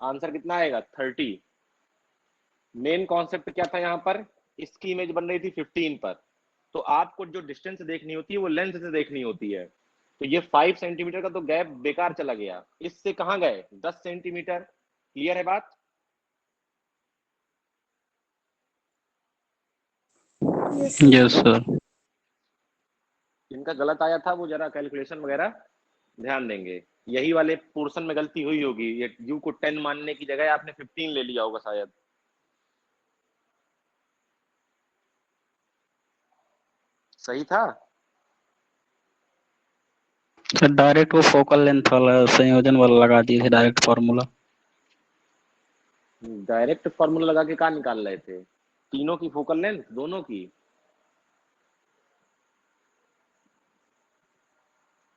आंसर कितना आएगा 30। मेन कॉन्सेप्ट क्या था यहाँ पर, इसकी इमेज बन रही थी 15 पर, तो आपको जो डिस्टेंस देखनी होती है वो लेंथ से देखनी होती है। तो ये 5 सेंटीमीटर का तो गैप बेकार चला गया, इससे कहाँ गए 10 सेंटीमीटर। क्लियर है बात। Yes sir. Yes sir. जिनका गलत आया था वो जरा कैलकुलेशन वगैरह ध्यान देंगे, यही वाले पोर्शन में गलती हुई होगी, ये यू को 10 मानने की जगह आपने 15 ले लिया होगा शायद। सही था। सर डायरेक्ट वो फोकल लेंथ वाला संयोजन वाला लगा दिए थे डायरेक्ट फार्मूला। डायरेक्ट फॉर्मूला लगा के कहाँ निकाल रहे थे, तीनों की फोकल लेंथ दोनों की।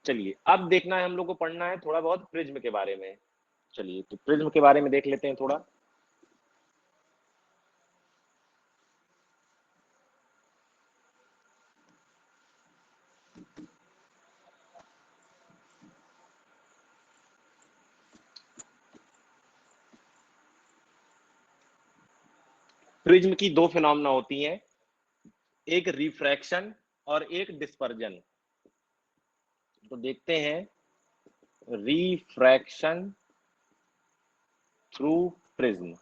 चलिए अब देखना है हम लोग को, पढ़ना है थोड़ा बहुत प्रिज्म के बारे में। चलिए तो प्रिज्म के बारे में देख लेते हैं थोड़ा। प्रिज्म की दो फिनोमेना होती हैं, एक रिफ्रैक्शन और एक डिस्पर्जन। तो देखते हैं रिफ्रैक्शन थ्रू प्रिज्म,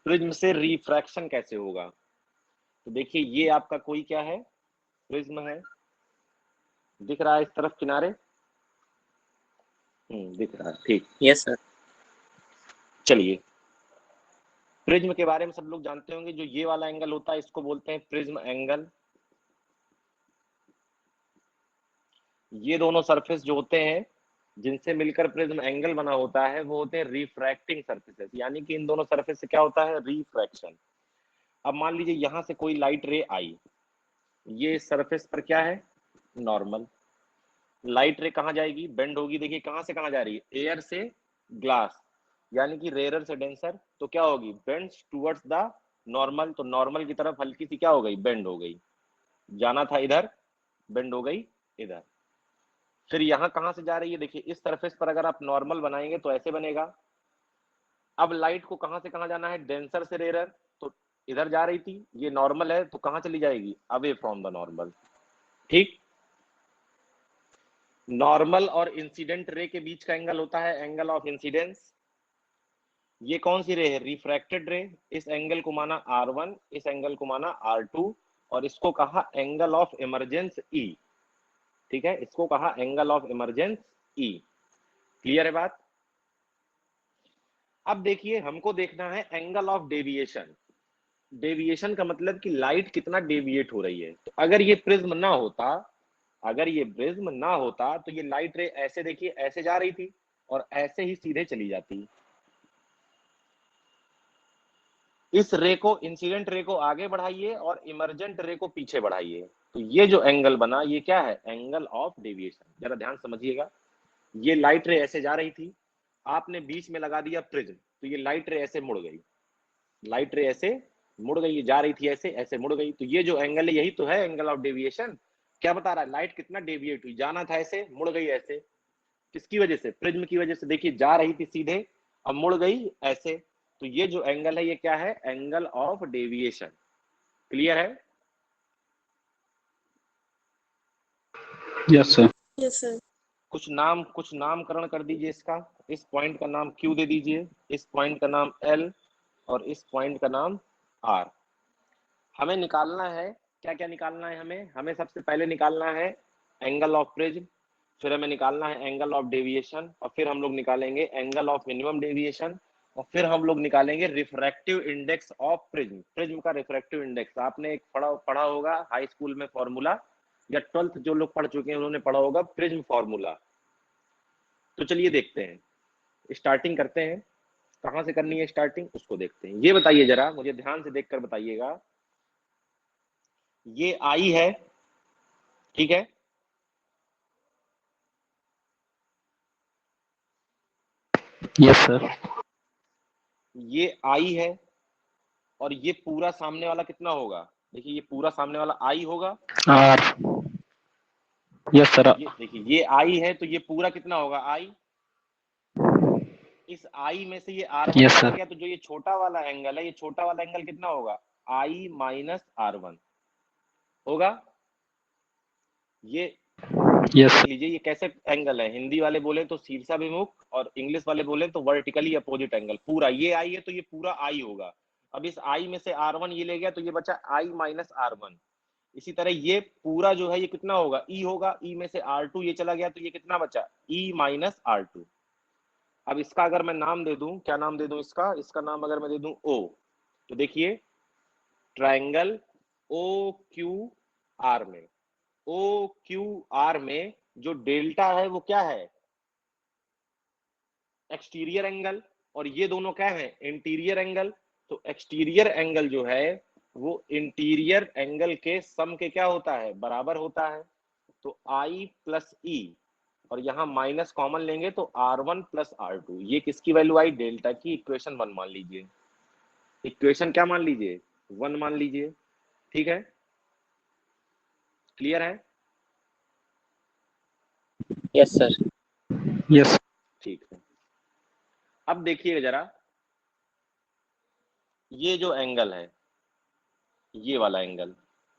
प्रिज्म से रिफ्रैक्शन कैसे होगा। तो देखिए ये आपका कोई क्या है प्रिज्म है, दिख रहा है इस तरफ किनारे, दिख रहा है ठीक। Yes sir. चलिए प्रिज्म के बारे में सब लोग जानते होंगे, जो ये वाला एंगल होता है इसको बोलते हैं प्रिज्म एंगल। ये दोनों सरफेस जो होते हैं जिनसे मिलकर प्रिज्म एंगल बना होता है वो होते हैं रिफ्रैक्टिंग सरफेसेस, यानी कि इन दोनों सरफेस से क्या होता है रिफ्रैक्शन। अब मान लीजिए यहां से कोई लाइट रे आई, ये सरफेस पर क्या है नॉर्मल, लाइट रे कहाँ जाएगी बेंड होगी, देखिए कहाँ से कहाँ जा रही है एयर से ग्लास, यानी कि रेयर से डेंसर, तो क्या होगी बेंड्स टुवर्ड्स द नॉर्मल, तो नॉर्मल की तरफ हल्की सी क्या हो गई बेंड हो गई, जाना था इधर बेंड हो गई इधर। फिर यहाँ कहाँ से जा रही है, देखिए इस सरफेस पर अगर आप नॉर्मल बनाएंगे तो ऐसे बनेगा, अब लाइट को कहां से कहां जाना है, डेंसर से रेयर, तो इधर जा रही थी, ये नॉर्मल है तो कहां चली जाएगी, अवे फ्रॉम द नॉर्मल। ठीक, नॉर्मल और इंसिडेंट रे के बीच का एंगल होता है एंगल ऑफ इंसिडेंस। ये कौन सी रे है, रिफ्रैक्टेड रे, इस एंगल को माना R1, इस एंगल को माना R2 और इसको कहा एंगल ऑफ इमरजेंस E। ठीक है, इसको कहा angle of emergence E। Clear है बात। अब देखिए हमको देखना है एंगल ऑफ डेविएशन। डेविएशन का मतलब कि लाइट कितना डेविएट हो रही है। तो अगर ये प्रिज्म ना होता, अगर ये प्रिज्म ना होता तो ये लाइट रे ऐसे देखिए ऐसे जा रही थी और ऐसे ही सीधे चली जाती। इस रे को, इंसिडेंट रे को आगे बढ़ाइए और इमरजेंट रे को पीछे बढ़ाइए, तो ये जो एंगल बना ये क्या है, एंगल ऑफ डेविएशन। जरा ध्यान समझिएगा, ये लाइट रे ऐसे जा रही थी, आपने बीच में लगा दिया प्रिज्म, तो ये लाइट रे ऐसे मुड़ गई, लाइट रे ऐसे मुड़ गई, जा रही थी ऐसे, ऐसे मुड़ गई, तो ये जो एंगल है यही तो है एंगल ऑफ डेविएशन। क्या बता रहा है, लाइट कितना डेविएट हुई, जाना था ऐसे, मुड़ गई ऐसे, किसकी वजह से, प्रिज्म की वजह से। देखिए जा रही थी सीधे, अब मुड़ गई ऐसे, तो ये जो एंगल है ये क्या है, एंगल ऑफ डेविएशन। क्लियर है। Yes sir. Yes sir. कुछ नामकरण कर दीजिए इसका। इस पॉइंट का नाम Q दे दीजिए, इस पॉइंट का नाम L और इस पॉइंट का नाम R। हमें निकालना है, क्या क्या निकालना है हमें सबसे पहले निकालना है एंगल ऑफ प्रिज्म, फिर हमें निकालना है एंगल ऑफ डेविएशन, और फिर हम लोग निकालेंगे एंगल ऑफ मिनिमम डेविएशन, और फिर हम लोग निकालेंगे refractive index of prism. Prism का रिफ्रैक्टिव इंडेक्स आपने एक पढ़ा होगा हाई स्कूल में फॉर्मूला, या 12th जो लोग पढ़ चुके हैं उन्होंने पढ़ा होगा प्रिज्म फॉर्मूला। तो चलिए देखते हैं, स्टार्टिंग करते हैं। कहां से करनी है स्टार्टिंग उसको देखते हैं। ये बताइए जरा, मुझे ध्यान से देखकर बताइएगा, ये आई है, ठीक है, यस सर। ये आई है, और ये पूरा सामने वाला कितना होगा, देखिए ये पूरा सामने वाला आई होगा, आर। Yes sir. ये देखिए ये आई है तो ये पूरा कितना होगा आई, इस आई में से ये R1 यस चला सर। गया तो जो ये छोटा वाला एंगल है, ये छोटा वाला एंगल कितना होगा, I माइनस R1 होगा। ये यस देख लीजिए ये कैसे एंगल है, हिंदी वाले बोले तो शीर्षाभिमुख और इंग्लिश वाले बोले तो वर्टिकली अपोजिट एंगल। पूरा ये आई है तो ये पूरा आई होगा। अब इस आई में से R1 ये ले गया तो ये बचा I माइनस R1। इसी तरह ये पूरा जो है ये कितना होगा, E होगा, E में से R2 ये चला गया तो ये कितना बचा, E माइनस R2। अब इसका अगर मैं नाम दे दूं, क्या नाम दे दूं इसका, इसका नाम अगर मैं दे दूं O, तो देखिए ट्रायंगल OQR में, OQR में जो डेल्टा है वो क्या है, एक्सटीरियर एंगल, और ये दोनों क्या है, इंटीरियर एंगल। तो एक्सटीरियर एंगल जो है वो इंटीरियर एंगल के सम के क्या होता है, बराबर होता है। तो I प्लस E, और यहाँ माइनस कॉमन लेंगे तो R1 प्लस R2। ये किसकी वैल्यू आई, डेल्टा की, इक्वेशन 1 मान लीजिए। इक्वेशन क्या मान लीजिए, 1 मान लीजिए। ठीक है, क्लियर है। Yes sir. यस। ठीक है, अब देखिए जरा, ये जो एंगल है, ये वाला एंगल,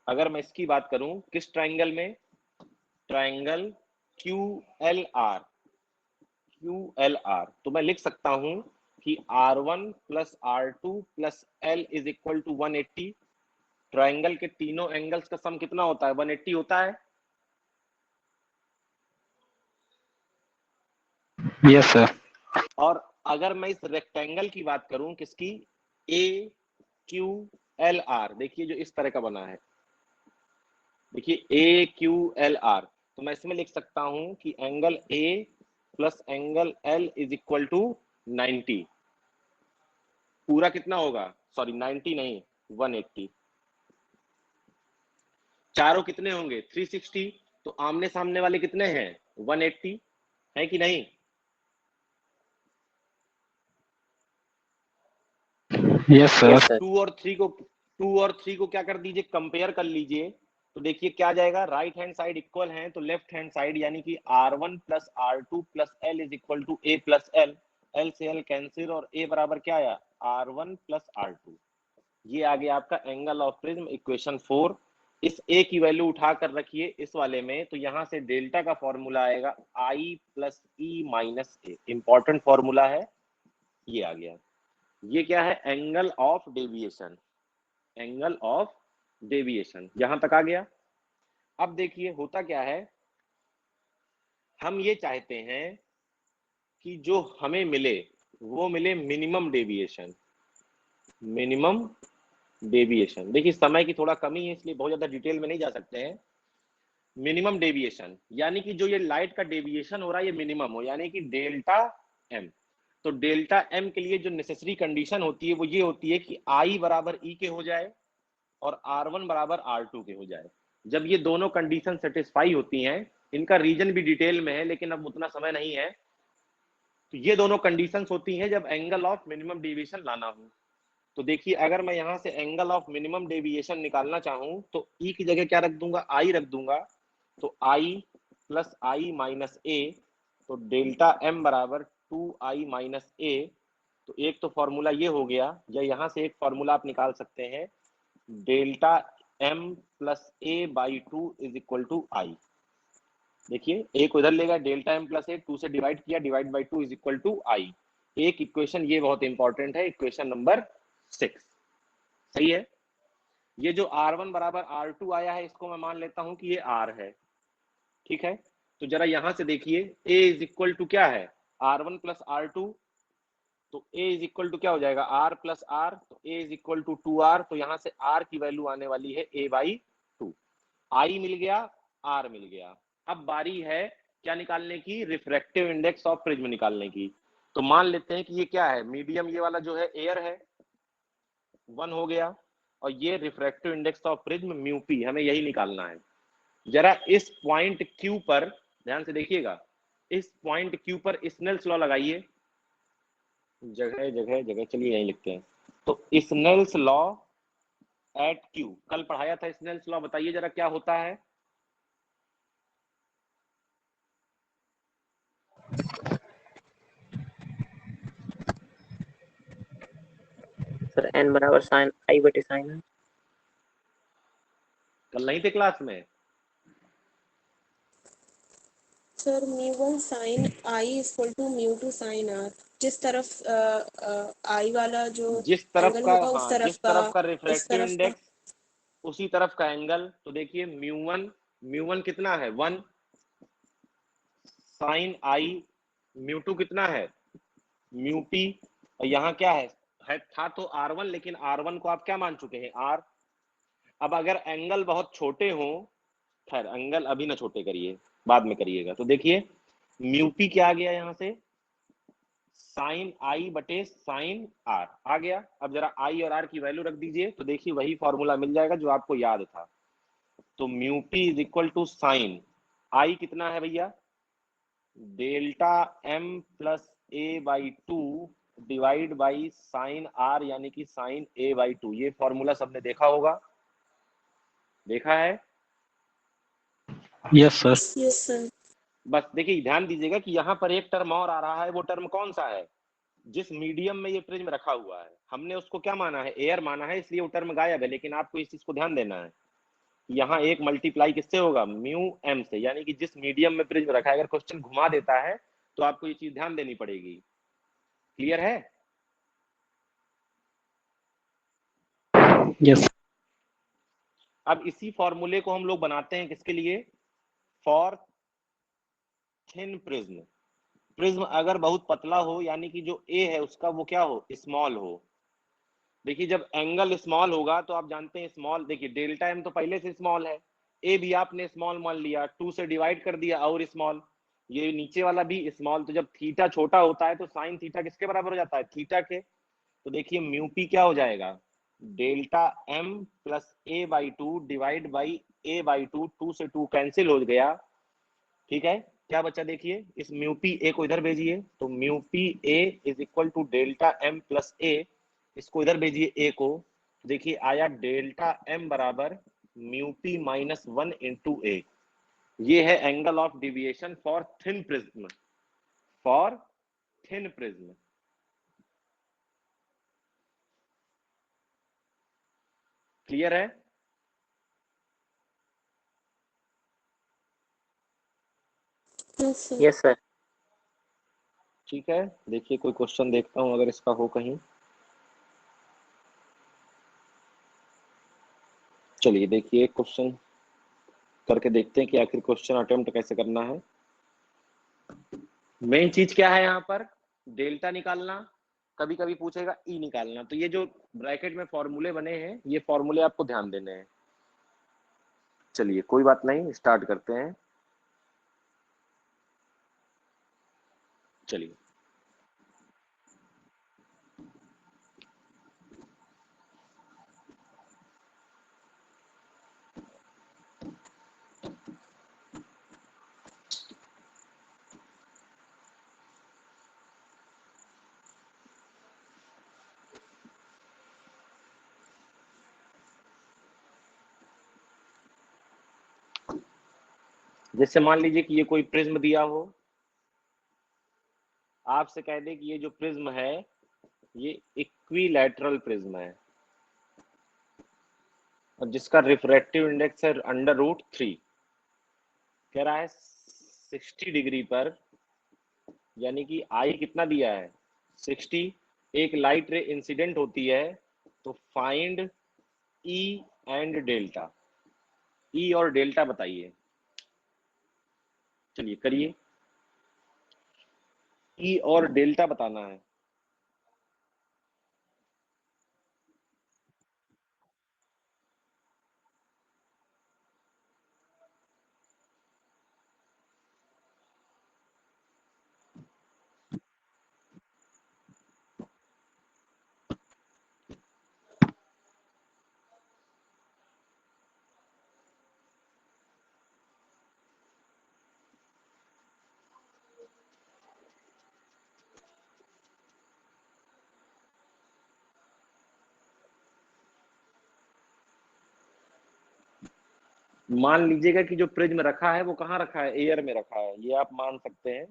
अगर मैं इसकी बात करूं किस ट्रायंगल में, ट्रायंगल QLR, QLR, तो मैं लिख सकता हूं कि R1 plus R2 plus L is equal to 180। Triangle के तीनों एंगल्स का सम कितना होता है, 180 होता है। Yes sir. और अगर मैं इस रेक्टेंगल की बात करूं किसकी, AQLR, देखिए जो इस तरह का बना है, देखिए AQLR, तो मैं इसमें लिख सकता हूं कि angle A plus angle L is equal to 90। पूरा कितना होगा, सॉरी 90 नहीं 180। चारों कितने होंगे 360, तो आमने सामने वाले कितने हैं 180, है कि नहीं। Yes sir. सर। 2 और 3 को क्या कर दीजिए, कंपेयर कर लीजिए, तो देखिए क्या जाएगा, राइट हैंड साइड इक्वल है तो लेफ्ट हैंड साइड यानी कि R1 plus R2 plus L is equal to A plus L, L से एल कैंसिल और ए बराबर क्या आया R1 प्लस R2। ये आ गया आपका एंगल ऑफ प्रिज्म इक्वेशन 4। इस ए की वैल्यू उठा कर रखिए इस वाले में, तो यहां से डेल्टा का फॉर्मूला आएगा I plus E minus A. Important formula है, ये आ गया। ये क्या है angle of deviation, angle of deviation यहां तक आ गया। अब देखिए होता क्या है, हम ये चाहते हैं कि जो हमें मिले वो मिले मिनिमम डेविएशन, मिनिमम डेविएशन। देखिए समय की थोड़ा कमी है इसलिए बहुत ज्यादा डिटेल में नहीं जा सकते हैं। मिनिमम डेविएशन यानी कि जो ये लाइट का डेविएशन हो रहा है ये मिनिमम हो, यानी कि डेल्टा एम। तो डेल्टा एम के लिए जो नेसेसरी कंडीशन होती है वो ये होती है कि आई बराबर ई के हो जाए और R1 बराबर R2 के हो जाए। जब ये दोनों कंडीशन सेटिस्फाई होती हैं, इनका रीजन भी डिटेल में है लेकिन अब उतना समय नहीं है, तो ये दोनों कंडीशंस होती हैं जब एंगल ऑफ मिनिमम डेविएशन लाना हो। तो देखिए अगर मैं यहां से एंगल ऑफ मिनिमम डेविएशन निकालना चाहूं तो ई की जगह क्या रख दूंगा, आई रख दूंगा। तो आई प्लस आई माइनस ए, तो डेल्टा एम बराबर 2i माइनस ए। तो एक तो फॉर्मूला ये हो गया, या यहां से एक फॉर्मूला आप निकाल सकते हैं delta M plus A by 2 is equal to I. देखिए एक उधर लेगा डेल्टा एम प्लस ए, 2 से डिवाइड किया, divide by 2 is equal to I. एक इक्वेशन ये बहुत इंपॉर्टेंट है, इक्वेशन नंबर 6। सही है। ये जो R1 बराबर R2 आया है इसको मैं मान लेता हूं कि ये R है, ठीक है। तो जरा यहां से देखिए A इज इक्वल टू क्या है R1 प्लस R2, तो A इज इक्वल टू क्या हो जाएगा R प्लस R, तो A is equal to 2R। तो यहां से R की वैल्यू आने वाली है A बाई 2। I मिल गया, R मिल गया। अब बारी है क्या निकालने की, रिफ्रैक्टिव इंडेक्स ऑफ प्रिज्म निकालने की। तो मान लेते हैं कि ये क्या है, मीडियम ये वाला जो है एयर है, 1 हो गया, और ये refractive index of prism mu P, हमें यही निकालना है। जरा इस पॉइंट Q पर ध्यान से देखिएगा, इस पॉइंट Q पर स्नेल्स लॉ लगाइए, जगह जगह जगह, चलिए यहीं लिखते हैं। तो स्नेल्स लॉ एट Q, कल पढ़ाया था स्नेल्स लॉ, बताइए जरा क्या होता है। सर n बराबर साइन आई बटे साइन आर। कल नहीं थे क्लास में? Sir μ1 sine I equal to μ2 sine R. जिस तरफ आई वाला जो जिस तरफ एंगल का, होगा हाँ जिस तरफ का रिफ्रैक्टिव इंडेक्स उसी तरफ का एंगल। तो देखिए म्यू वन कितना है 1 साइन आई, म्यू टू कितना है म्यू टी, और यहाँ क्या है था तो R1, लेकिन R1 को आप क्या मान चुके हैं R। अब अगर एंगल बहुत छोटे हो, खैर एंगल अभी ना छोटे करिए, बाद में करिएगा। तो देखिए म्यू पी क्या आ गया यहाँ से, साइन आई बटे साइन आर आ गया। अब जरा आई और आर की वैल्यू रख दीजिए, तो देखिए वही फॉर्मूला मिल जाएगा जो आपको याद था। तो mu P is equal to sine I कितना है भैया, delta M plus A by 2 divide by sine R यानी कि साइन ए बाई 2। ये फॉर्मूला सबने देखा होगा, देखा है? Yes sir. Yes sir. बस देखिए ध्यान दीजिएगा कि यहाँ पर एक टर्म और आ रहा है, वो टर्म कौन सा है, जिस मीडियम में ये प्रिज्म रखा हुआ है हमने उसको क्या माना है, एयर माना है, इसलिए वो टर्म गायब है। लेकिन आपको इस चीज को ध्यान देना है, यहाँ एक मल्टीप्लाई किससे होगा, म्यू एम से, यानी कि जिस मीडियम में प्रिज्म रखा है। अगर क्वेश्चन घुमा देता है तो आपको ये चीज ध्यान देनी पड़ेगी। क्लियर है? यस। अब इसी फॉर्मूले को हम लोग बनाते हैं किसके लिए, फॉर थिन प्रिज्म। प्रिज्म अगर बहुत पतला हो, यानी कि जो ए है उसका वो क्या हो, स्मॉल हो। देखिए जब एंगल स्मॉल होगा तो आप जानते हैं स्मॉल, देखिए डेल्टा एम तो पहले से स्मॉल है, ए भी आपने स्मॉल मान लिया, 2 से डिवाइड कर दिया और स्मॉल, ये नीचे वाला भी स्मॉल। तो जब थीटा छोटा होता है तो साइन थीटा किसके बराबर हो जाता है, थीटा के। तो देखिए म्यू पी क्या हो जाएगा, delta M plus A by 2 divide by A by 2, 2 से 2 कैंसिल हो गया, ठीक है। क्या बचा देखिए, इस म्यू पी ए को इधर भेजिए, तो mu P A is equal to delta M plus A, इसको इधर भेजिए ए को, देखिए आया डेल्टा एम बराबर mu P minus 1 into A. ये है angle of deviation for thin prism, for thin prism. Clear है? Yes sir. Yes sir. ठीक है, देखिए कोई क्वेश्चन देखता हूं अगर इसका हो कहीं। चलिए देखिए एक क्वेश्चन करके देखते हैं कि आखिर क्वेश्चन अटेम्प्ट कैसे करना है। मेन चीज क्या है यहाँ पर? डेल्टा निकालना, कभी कभी पूछेगा ई निकालना। तो ये जो ब्रैकेट में फॉर्मूले बने हैं, ये फॉर्मूले आपको ध्यान देने हैं। चलिए कोई बात नहीं, स्टार्ट करते हैं। चलिए जैसे मान लीजिए कि ये कोई प्रिज्म दिया हो, आपसे कह दे कि ये जो प्रिज्म है ये इक्विलैटरल प्रिज्म है और जिसका रिफ्रैक्टिव इंडेक्स है √3। कह रहा है 60 डिग्री पर, यानी कि आई कितना दिया है 60, एक लाइट रे इंसिडेंट होती है। तो फाइंड ई एंड डेल्टा। ई और डेल्टा बताइए। चलिए करिए, ई और डेल्टा बताना है। मान लीजिएगा कि जो प्रिज्म रखा है वो कहाँ रखा है, एयर में रखा है, ये आप मान सकते हैं।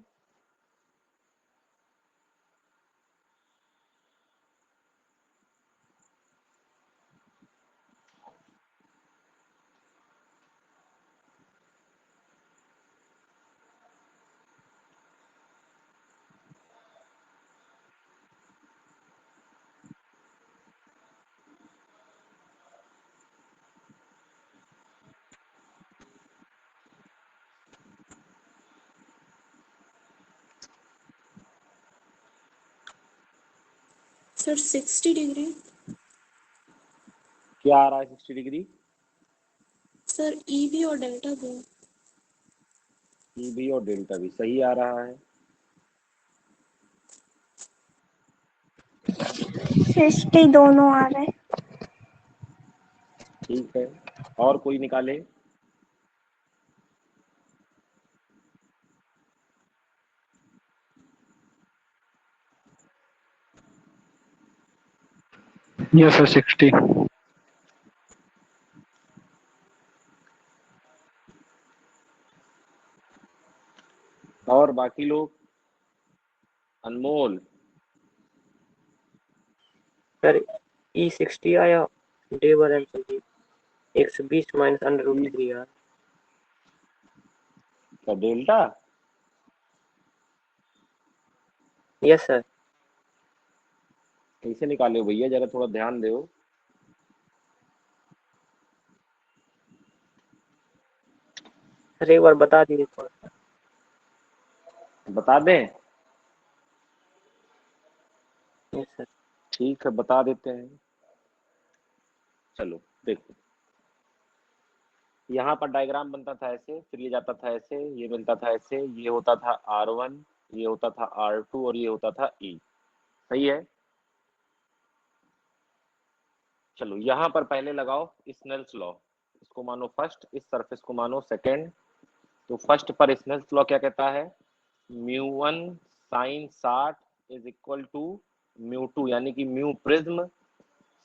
Sir 60 degree. क्या आ रहा है 60 डिग्री? सर ई भी और डेल्टा भी। ई भी और डेल्टा भी सही आ रहा है। 60 दोनों आ रहे। ठीक है, और कोई निकाले? Yes sir 60। और बाकी लोग? अनमोल? सर E60 आया, डेवर आंसर जी 120 माइनस √3 यार। क्या डेल्टा? Yes sir. कैसे निकाले हो भैया, जरा थोड़ा ध्यान दो। सर एक बार बता दीजिए थोड़ा सा। बता दें? Yes sir. ठीक है बता देते हैं। चलो देखो, यहाँ पर डायग्राम बनता था ऐसे, फिर ये जाता था ऐसे, ये मिलता था ऐसे, ये होता था R1, ये होता था R2 और ये होता था E। सही है। चलो यहाँ पर पहले लगाओ स्नेल्स लॉ। इसको मानो फर्स्ट, इस सरफेस को मानो सेकंड। तो फर्स्ट पर स्नेल्स लॉ क्या कहता है, μ1 sin 60 इज इक्वल टू μ2, यानी कि म्यू प्रिज्म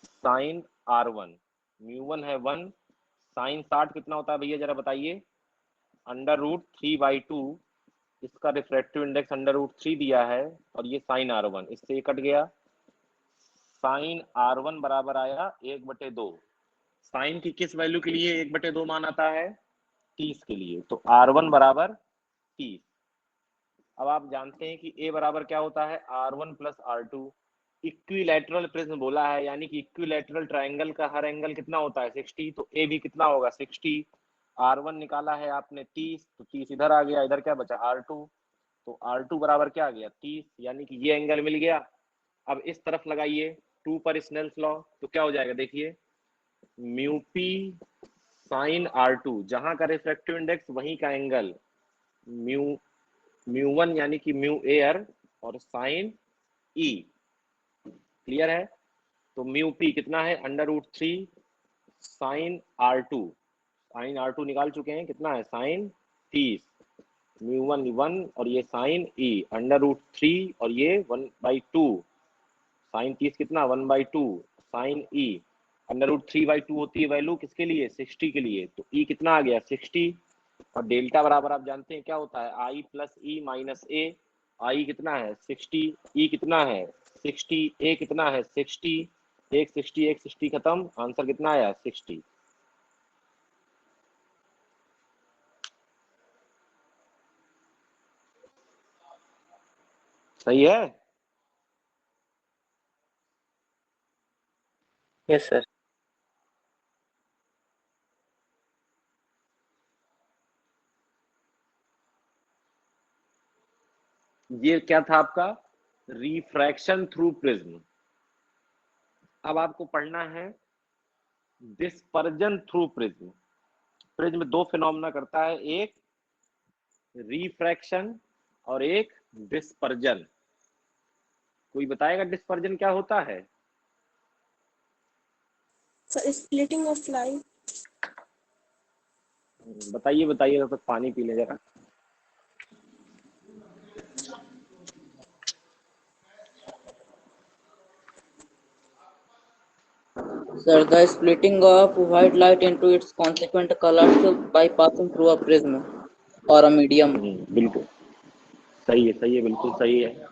साइन R1। μ1 है 1, साइन 60 कितना होता है भैया जरा बताइए, √3/2। इसका रिफ्रैक्टिव इंडेक्स √3 दिया है और ये साइन R1, इससे ये कट गया। साइन R1 बराबर आया 1/2। साइन की किस वैल्यू के लिए 1/2 मान आता है? 30 के लिए। तो R1 बराबर 30। अब आप जानते हैं कि A बराबर क्या होता है? R1 plus R2। Equilateral prism बोला है, यानी कि इक्विलैटरल ट्रायंगल का हर एंगल कितना होता है? 60। तो A भी कितना होगा? 60। R1 निकाला है आपने 30, तो 30 इधर आ गया, इधर क्या बचा? R2। तो R2 बराबर क्या आ गया? 30, यानी कि ये एंगल मिल गया। अब इस तरफ लगाइए 2 पर स्नेल्स लॉ, तो क्या हो जाएगा? देखिए म्यू पी साइन R2, जहां का रिफ्रैक्टिव इंडेक्स वहीं का एंगल म्यू1 यानी कि म्यू एयर और साइन ई। क्लियर है? तो म्यू पी कितना है? √3 साइन R2। साइन R2 निकाल चुके हैं, कितना है? साइन 30। म्यू1 1 और ये साइन ई √3 और ये 1/2। साइन 30 कितना? 1/2 साइन ई। √3/2 होती है वैल्यू किसके लिए? 60 के लिए। तो ई कितना आ गया? 60। और डेल्टा बराबर आप जानते हैं क्या होता है? आई प्लस ई माइनस ए। आई कितना है? 60। ई कितना है? 60। ए कितना है? 60। एक 60 एक 60 खत्म, आंसर कितना आया? 60। सही है? Yes sir. ये क्या था आपका? Refraction through prism. अब आपको पढ़ना है डिस्पर्जन थ्रू प्रिज्म। प्रिज्म दो फिनोमेना करता है, एक रिफ्रैक्शन और एक डिस्पर्जन। कोई बताएगा डिस्पर्जन क्या होता है? Sir splitting of light. बताइए बताइए, तब तक पानी पी ले जरा। Sir, the splitting of white light into its consequent colors by passing through a prism or a medium. बिल्कुल सही है, सही है, बिल्कुल सही है।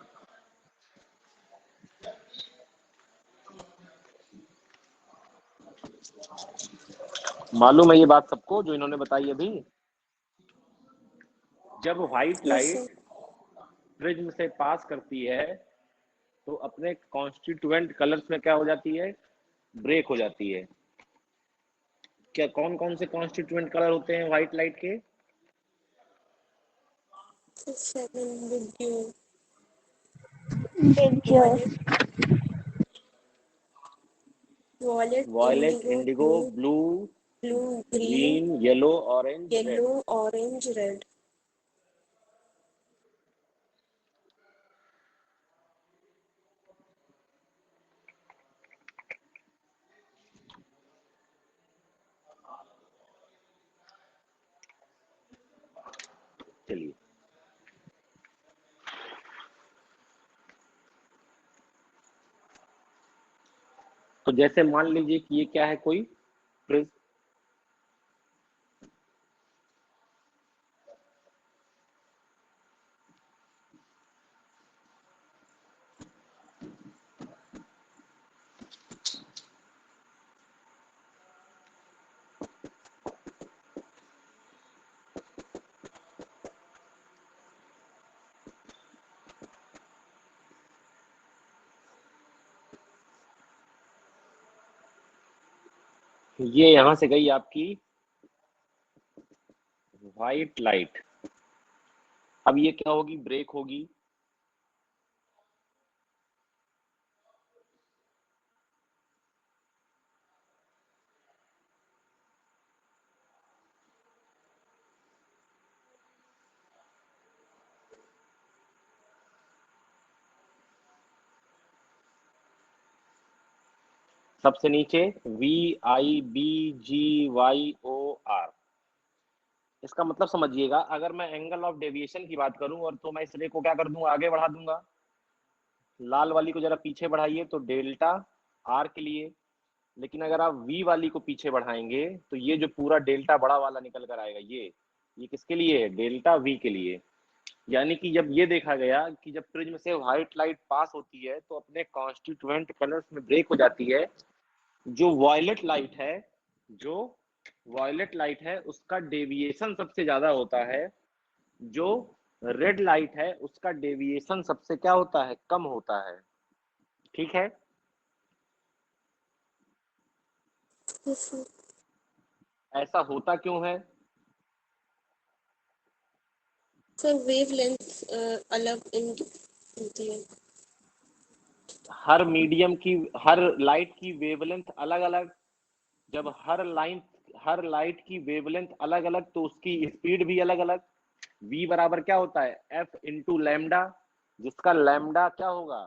मालूम है ये बात सबको जो इन्होंने बताई अभी? जब white yes sir. Light prism से पास करती है तो अपने कॉन्स्टिट्यूएंट कलर्स में क्या हो जाती है? ब्रेक हो जाती है। क्या कौन कौन से कॉन्स्टिट्यूएंट कलर होते हैं व्हाइट लाइट के? 7 with you. Big Joe. Violet, violet, indigo, indigo, blue, blue, blue, green, green, yellow, orange, red. yellow, orange, red. चलिए, तो जैसे मान लीजिए कि ये क्या है? कोई प्रिज्म। ये यहां से गई आपकी व्हाइट लाइट। अब ये क्या होगी? ब्रेक होगी। सबसे नीचे VIBGYOR। इसका मतलब समझिएगा, अगर मैं एंगल ऑफ डेविएशन की बात करूं और तो मैं इस रे को क्या कर दूंगा? आगे बढ़ा दूंगा। लाल वाली को जरा पीछे बढ़ाइए तो डेल्टा आर के लिए। लेकिन अगर आप वी वाली को पीछे बढ़ाएंगे तो ये जो पूरा डेल्टा बड़ा वाला निकल कर आएगा, ये किसके लिए है? डेल्टा वी के लिए। यानी कि जब ये देखा गया कि जब प्रिज्म से व्हाइट लाइट पास होती है तो अपने कॉन्स्टिट्यूएंट कलर्स में ब्रेक हो जाती है। जो वॉयलेट लाइट है जो वॉयलेट लाइट है उसका डेविएशन सबसे ज्यादा होता है, जो रेड लाइट है उसका डेविएशन सबसे क्या होता है, कम होता है। ठीक है, Yes, sir. ऐसा होता क्यों है? सर वेवलेंथ अलग इनकी होती है। हर मीडियम की, हर लाइट की वेवलेंथ अलग अलग। जब हर लाइट की वेवलेंथ अलग अलग तो उसकी स्पीड भी अलग अलग। v बराबर क्या होता है, f इंटू लैम्डा, जिसका लैम्डा क्या होगा,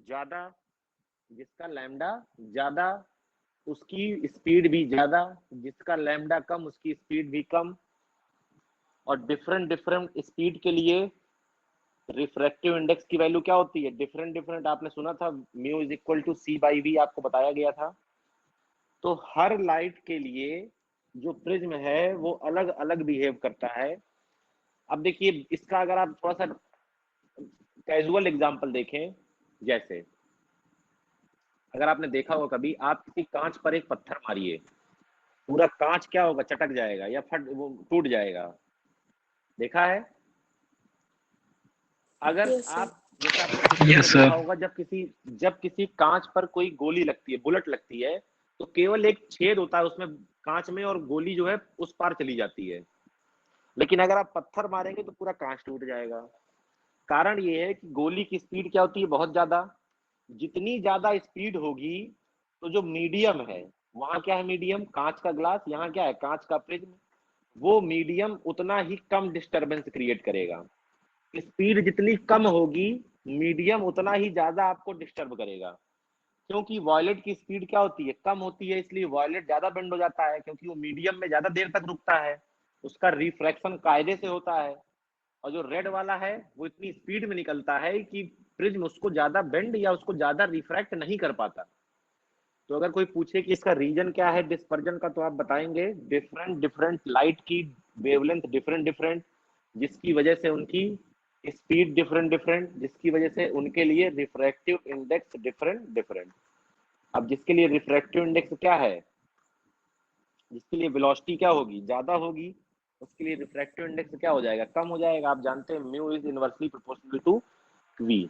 ज्यादा, जिसका लैम्डा ज्यादा उसकी स्पीड भी ज्यादा, जिसका लैम्डा कम उसकी स्पीड भी कम। और डिफरेंट डिफरेंट स्पीड के लिए रिफ्रैक्टिव इंडेक्स की वैल्यू क्या होती है, डिफरेंट डिफरेंट। आपने सुना था mu is equal to C by V, आपको बताया गया था। तो हर लाइट के लिए जो प्रिज्म है वो अलग अलग बिहेव करता है। अब देखिए इसका अगर आप थोड़ा सा कैजुअल एग्जांपल देखें, जैसे अगर आपने देखा होगा कभी, आप किसी कांच पर एक पत्थर मारिए, पूरा कांच क्या होगा, चटक जाएगा या फट वो टूट जाएगा। देखा है? अगर यस सर। आप जैसे आपने पिक्चर में यस देखा सर। होगा, जब किसी कांच पर कोई गोली लगती है, बुलेट लगती है, तो केवल एक छेद होता है उसमें कांच में और गोली जो है उस पार चली जाती है। लेकिन अगर आप पत्थर मारेंगे तो पूरा कांच टूट जाएगा। कारण ये है कि गोली की स्पीड क्या होती है, बहुत ज्यादा। जितनी ज्यादा स्पीड होगी तो जो मीडियम है, वहां क्या है, मीडियम कांच का ग्लास, यहाँ क्या है, कांच का प्रिज्म, वो मीडियम उतना ही कम डिस्टरबेंस क्रिएट करेगा। स्पीड जितनी कम होगी, मीडियम उतना ही ज्यादा आपको डिस्टर्ब करेगा। क्योंकि वॉयलेट की स्पीड क्या होती है, कम होती है, इसलिए वॉयलेट ज्यादा बेंड हो जाता है, क्योंकि वो मीडियम में ज्यादा देर तक रुकता है, उसका रिफ्रैक्शन कायदे से होता है। और जो रेड वाला है वो इतनी स्पीड में निकलता है कि प्रिज्म उसको ज्यादा बेंड या उसको ज्यादा रिफ्रैक्ट नहीं कर पाता। तो अगर कोई पूछे कि इसका रीजन क्या है डिस्पर्जन का, तो आप बताएंगे डिफरेंट डिफरेंट लाइट की वेवलेंथ डिफरेंट डिफरेंट, जिसकी वजह से उनकी स्पीड डिफरेंट डिफरेंट, जिसकी वजह से उनके लिए रिफ्रैक्टिव इंडेक्स डिफरेंट डिफरेंट। अब जिसके लिए रिफ्रैक्टिव इंडेक्स क्या है, जिसके लिए वेलोसिटी क्या होगी, ज्यादा होगी, उसके लिए रिफ्रैक्टिव इंडेक्स क्या हो जाएगा, कम हो जाएगा। आप जानते हैं mu is inversely proportional to V.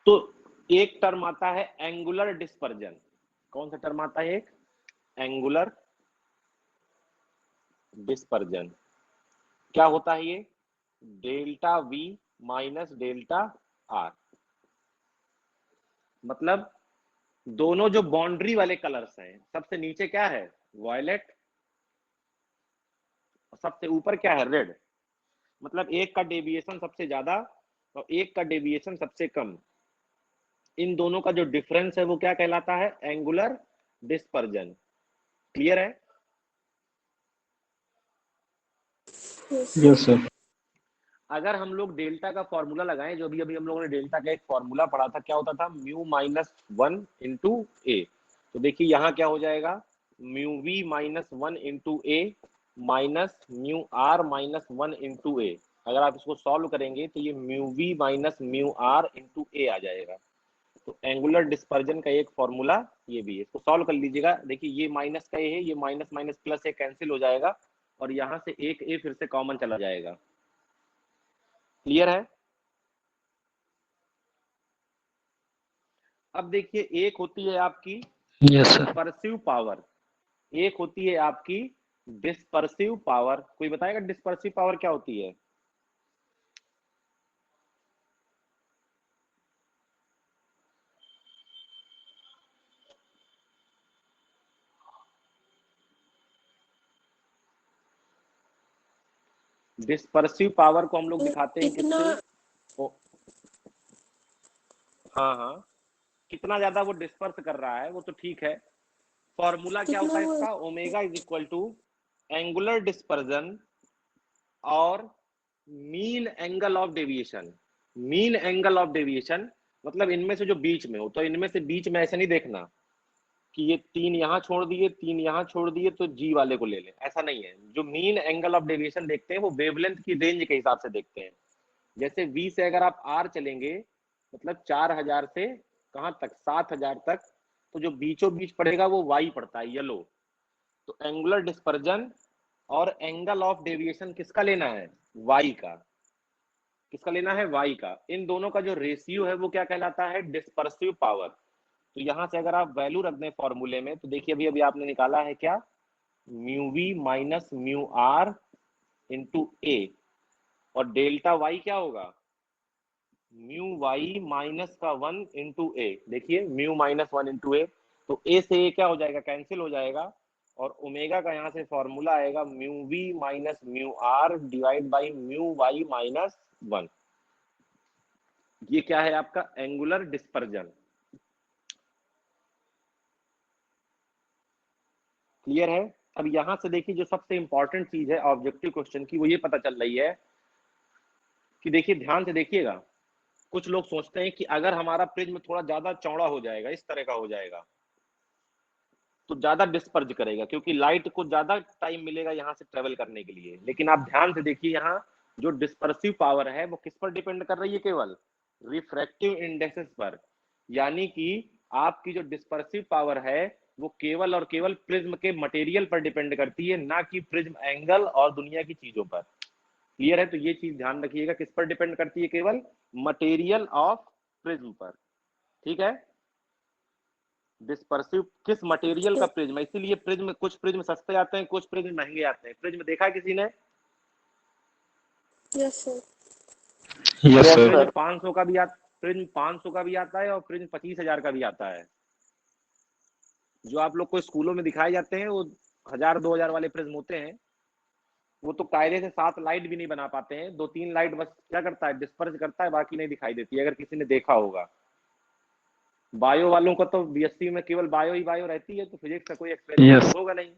तो एक टर्म आता है एंगुलर डिस्पर्जन। कौन सा टर्म आता है, एक एंगुलर डिस्पर्जन। क्या होता है ये, delta we minus delta R. मतलब दोनों जो बाउंड्री वाले कलर्स हैं, सबसे नीचे क्या है, वॉयलेट, और सबसे ऊपर क्या है, रेड। मतलब एक का डेविएशन सबसे ज्यादा और एक का डेविएशन सबसे कम। इन दोनों का जो डिफरेंस है वो क्या कहलाता है, एंगुलर डिस्पर्जन। क्लियर है? Yes sir. अगर हम लोग डेल्टा का फॉर्मूला लगाएं, जो भी अभी हम लोगों ने डेल्टा का एक फॉर्मूला पढ़ा था, क्या होता था, म्यू माइनस 1 इंटू ए। तो देखिए यहाँ क्या हो जाएगा, mu V minus 1 into A minus mu R minus 1 into A. अगर आप इसको सॉल्व करेंगे तो ये mu V minus mu R into A आ जाएगा। तो एंगुलर डिस्पर्जन का एक फॉर्मूला ये भी है, इसको सॉल्व कर लीजिएगा। देखिए ये माइनस का ए है, ये माइनस माइनस प्लस ए कैंसिल हो जाएगा और यहाँ से एक ए फिर से कॉमन चला जाएगा। क्लियर है? अब देखिए एक होती है आपकी यस सर। डिस्पर्सिव पावर, एक होती है आपकी डिस्पर्सिव पावर। कोई बताएगा डिस्पर्सिव पावर क्या होती है? डिस्पर्सिव पावर को हम लोग दिखाते हैं इतना किससे? हाँ हाँ, कितना ज्यादा वो डिस्पर्स कर रहा है वो तो ठीक है। फॉर्मूला क्या कितना होता है वो इसका, omega is equal to angular dispersion और mean angle of deviation. Mean angle of deviation मतलब इनमें से जो बीच में हो, तो इनमें से बीच में ऐसे नहीं देखना कि ये तीन यहाँ छोड़ दिए, तीन यहाँ छोड़ दिए तो जी वाले को ले लें, ऐसा नहीं है। जो मीन एंगल ऑफ डेविएशन देखते हैं वो वेवलेंथ की रेंज के हिसाब से देखते हैं। जैसे V से अगर आप R चलेंगे, मतलब 4000 से कहाँ तक, 7000 तक, तो जो बीचों बीच पड़ेगा वो y पड़ता है, येलो। तो एंगुलर डिस्पर्जन और एंगल ऑफ डेविएशन किसका लेना है? y का। किसका लेना है? y का। इन दोनों का जो रेशियो है वो क्या कहलाता है? Dispersive power. तो यहां से अगर आप वैल्यू रख दें फॉर्मूले में, तो देखिए अभी आपने निकाला है क्या? Mu V minus mu R into A, और डेल्टा वाई क्या होगा? म्यू वाई माइनस का 1 इंटू ए। देखिए म्यू माइनस 1 इंटू ए, तो ए से ए क्या हो जाएगा? कैंसिल हो जाएगा, और ओमेगा का यहाँ से फॉर्मूला आएगा mu V minus mu R divide by mu Y minus 1। ये क्या है आपका? Angular dispersion. क्लियर है? अब यहां से देखिए जो सबसे इंपॉर्टेंट चीज है ऑब्जेक्टिव क्वेश्चन की, वो ये पता चल रही है कि देखिए ध्यान से देखिएगा, कुछ लोग सोचते हैं कि अगर हमारा प्रिज्म थोड़ा ज्यादा चौड़ा हो जाएगा, इस तरह का हो जाएगा, तो ज्यादा डिस्पर्ज करेगा, क्योंकि लाइट को ज्यादा टाइम मिलेगा यहाँ से ट्रेवल करने के लिए। लेकिन आप ध्यान से देखिए, यहाँ जो डिस्पर्सिव पावर है वो किस पर डिपेंड कर रही है? केवल रिफ्रैक्टिव इंडेक्सेस पर। यानी कि आपकी जो डिस्पर्सिव पावर है वो केवल और केवल प्रिज्म के मटेरियल पर डिपेंड करती है, ना कि प्रिज्म एंगल और दुनिया की चीजों पर। क्लियर है? तो ये चीज ध्यान रखिएगा, किस पर डिपेंड करती है? केवल मटेरियल ऑफ प्रिज्म पर। ठीक है? डिस्पर्सिव किस मटेरियल का प्रिज्म है, इसीलिए प्रिज्म, कुछ प्रिज्म सस्ते आते हैं, कुछ प्रिज्म महंगे आते हैं। प्रिज्म देखा है किसी ने? Yes sir. Yes sir. Prism 500 का भी आता, प्रिज्म 500 का भी आता है, और प्रिज्म 25,000 का भी आता है। जो आप लोग को स्कूलों में दिखाए जाते हैं वो 1000-2000 वाले प्रिज्म होते हैं। वो तो कायदे से 7 लाइट भी नहीं बना पाते हैं, 2-3 लाइट बस क्या करता है? डिस्पर्स करता है, बाकी नहीं दिखाई देती है, अगर किसी ने देखा होगा। बायो वालों का तो बीएससी में केवल बायो ही बायो रहती है, तो फिजिक्स का कोई एक्सपेरिमेंट होगा नहीं।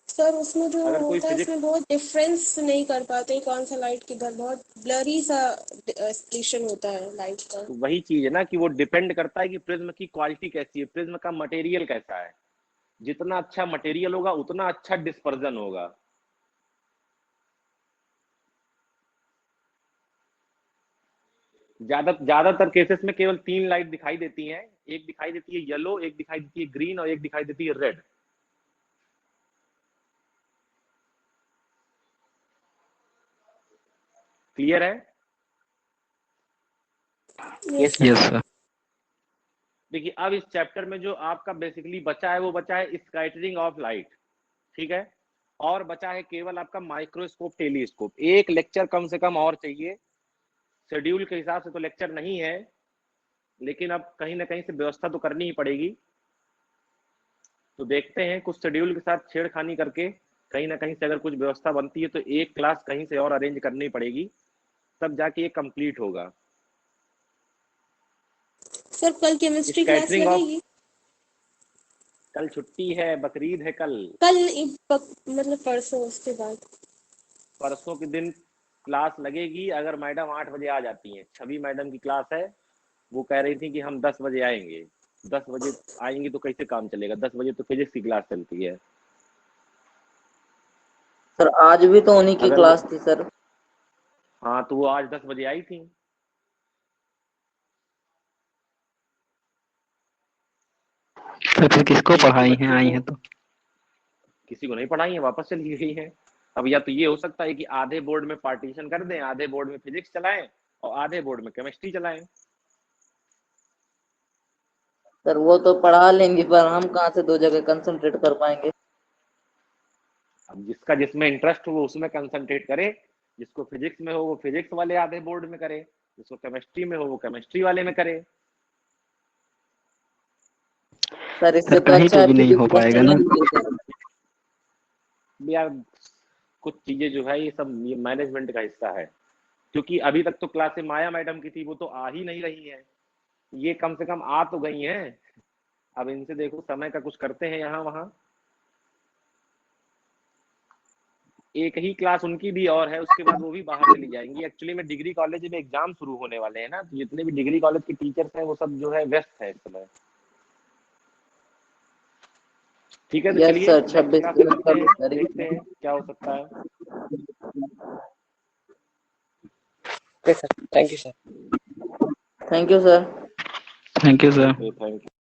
सर उसमें जो अगर कोई होता है इसमें बहुत डिफरेंस नहीं कर पाते कौन सा लाइट किधर, बहुत ब्लरी सा स्प्लिशन होता है लाइट का। तो वही चीज है ना कि वो डिपेंड करता है कि प्रिज्म की क्वालिटी कैसी है, प्रिज्म का मटेरियल कैसा है। जितना अच्छा मटेरियल होगा उतना अच्छा डिस्पर्जन होगा। ज्यादातर केसेस में केवल 3 लाइट दिखाई देती हैं, एक दिखाई देती है येलो, एक दिखाई देती है ग्रीन, और एक दिखाई देती है रेड। क्लियर है? Yes sir. देखिए अब इस चैप्टर में जो आपका बेसिकली बचा है वो बचा है स्कैटरिंग ऑफ लाइट। ठीक है? और बचा है केवल आपका माइक्रोस्कोप, टेलीस्कोप। एक लेक्चर कम से कम और चाहिए। शेड्यूल के हिसाब से तो लेक्चर नहीं है, लेकिन अब कहीं ना कहीं से व्यवस्था तो करनी ही पड़ेगी। तो देखते हैं, कुछ शेड्यूल के साथ छेड़खानी करके कहीं ना कहीं से अगर कुछ व्यवस्था बनती है तो एक क्लास कहीं से और अरेंज करनी पड़ेगी, तब जाके ये कंप्लीट होगा। सर कल केमिस्ट्री क्लास लगेगी? कल छुट्टी है, बकरीद है कल। मतलब परसों, उसके बाद परसों के दिन क्लास लगेगी, अगर मैडम 8 बजे आ जाती हैं। छवि मैडम की क्लास है, वो कह रही थी कि हम 10 बजे आएंगे। 10 बजे आएंगी तो कैसे काम चलेगा? 10 बजे तो फिजिक्स की क्लास चलती है। सर आज भी तो उन्हीं की क्लास थी सर। हाँ तो वो आज 10 बजे आई थी। तो फिर किसको पढ़ाई हैं? आई हैं तो किसी को नहीं पढ़ाई है, वापस चली गई है। अब या तो ये हो सकता है कि आधे बोर्ड में पार्टीशन कर दें, आधे बोर्ड में फिजिक्स चलाएं और आधे बोर्ड में केमिस्ट्री चलाएं। सर वो तो पढ़ा लेंगे, पर हम कहाँ से 2 जगह कंसंट्रेट कर पाएंगे? अब जिसका जिसमें इंटरेस्ट हो वो उसमें कंसंट्रेट करे। जिसको फिजिक्स में हो वो फिजिक्स वाले आधे बोर्ड में करे, जिसको केमिस्ट्री में हो वो केमिस्ट्री वाले में करे। सर इससे तो कहीं अच्छा तो भी नहीं हो पाएगा ना। यार कुछ चीजें जो है ये सब मैनेजमेंट का हिस्सा है, क्योंकि अभी तक तो क्लासें माया मैडम की थी, वो तो आ ही नहीं रही है। ये कम से कम आ तो गई हैं। अब इनसे देखो समय का कुछ करते हैं यहाँ वहाँ। एक ही क्लास उनकी भी और है, उसके बाद वो भी बाहर चली जाएंगी। एक्चुअली में डिग्री कॉलेज में एग्जाम शुरू होने वाले हैं ना, तो जितने भी डिग्री कॉलेज के टीचर्स हैं वो सब जो है व्यस्त है इस समय। ठीक है, तो चलिए 26 देखते हैं क्या हो सकता है। Thank you sir. Thank you sir. Thank you sir. Thank you.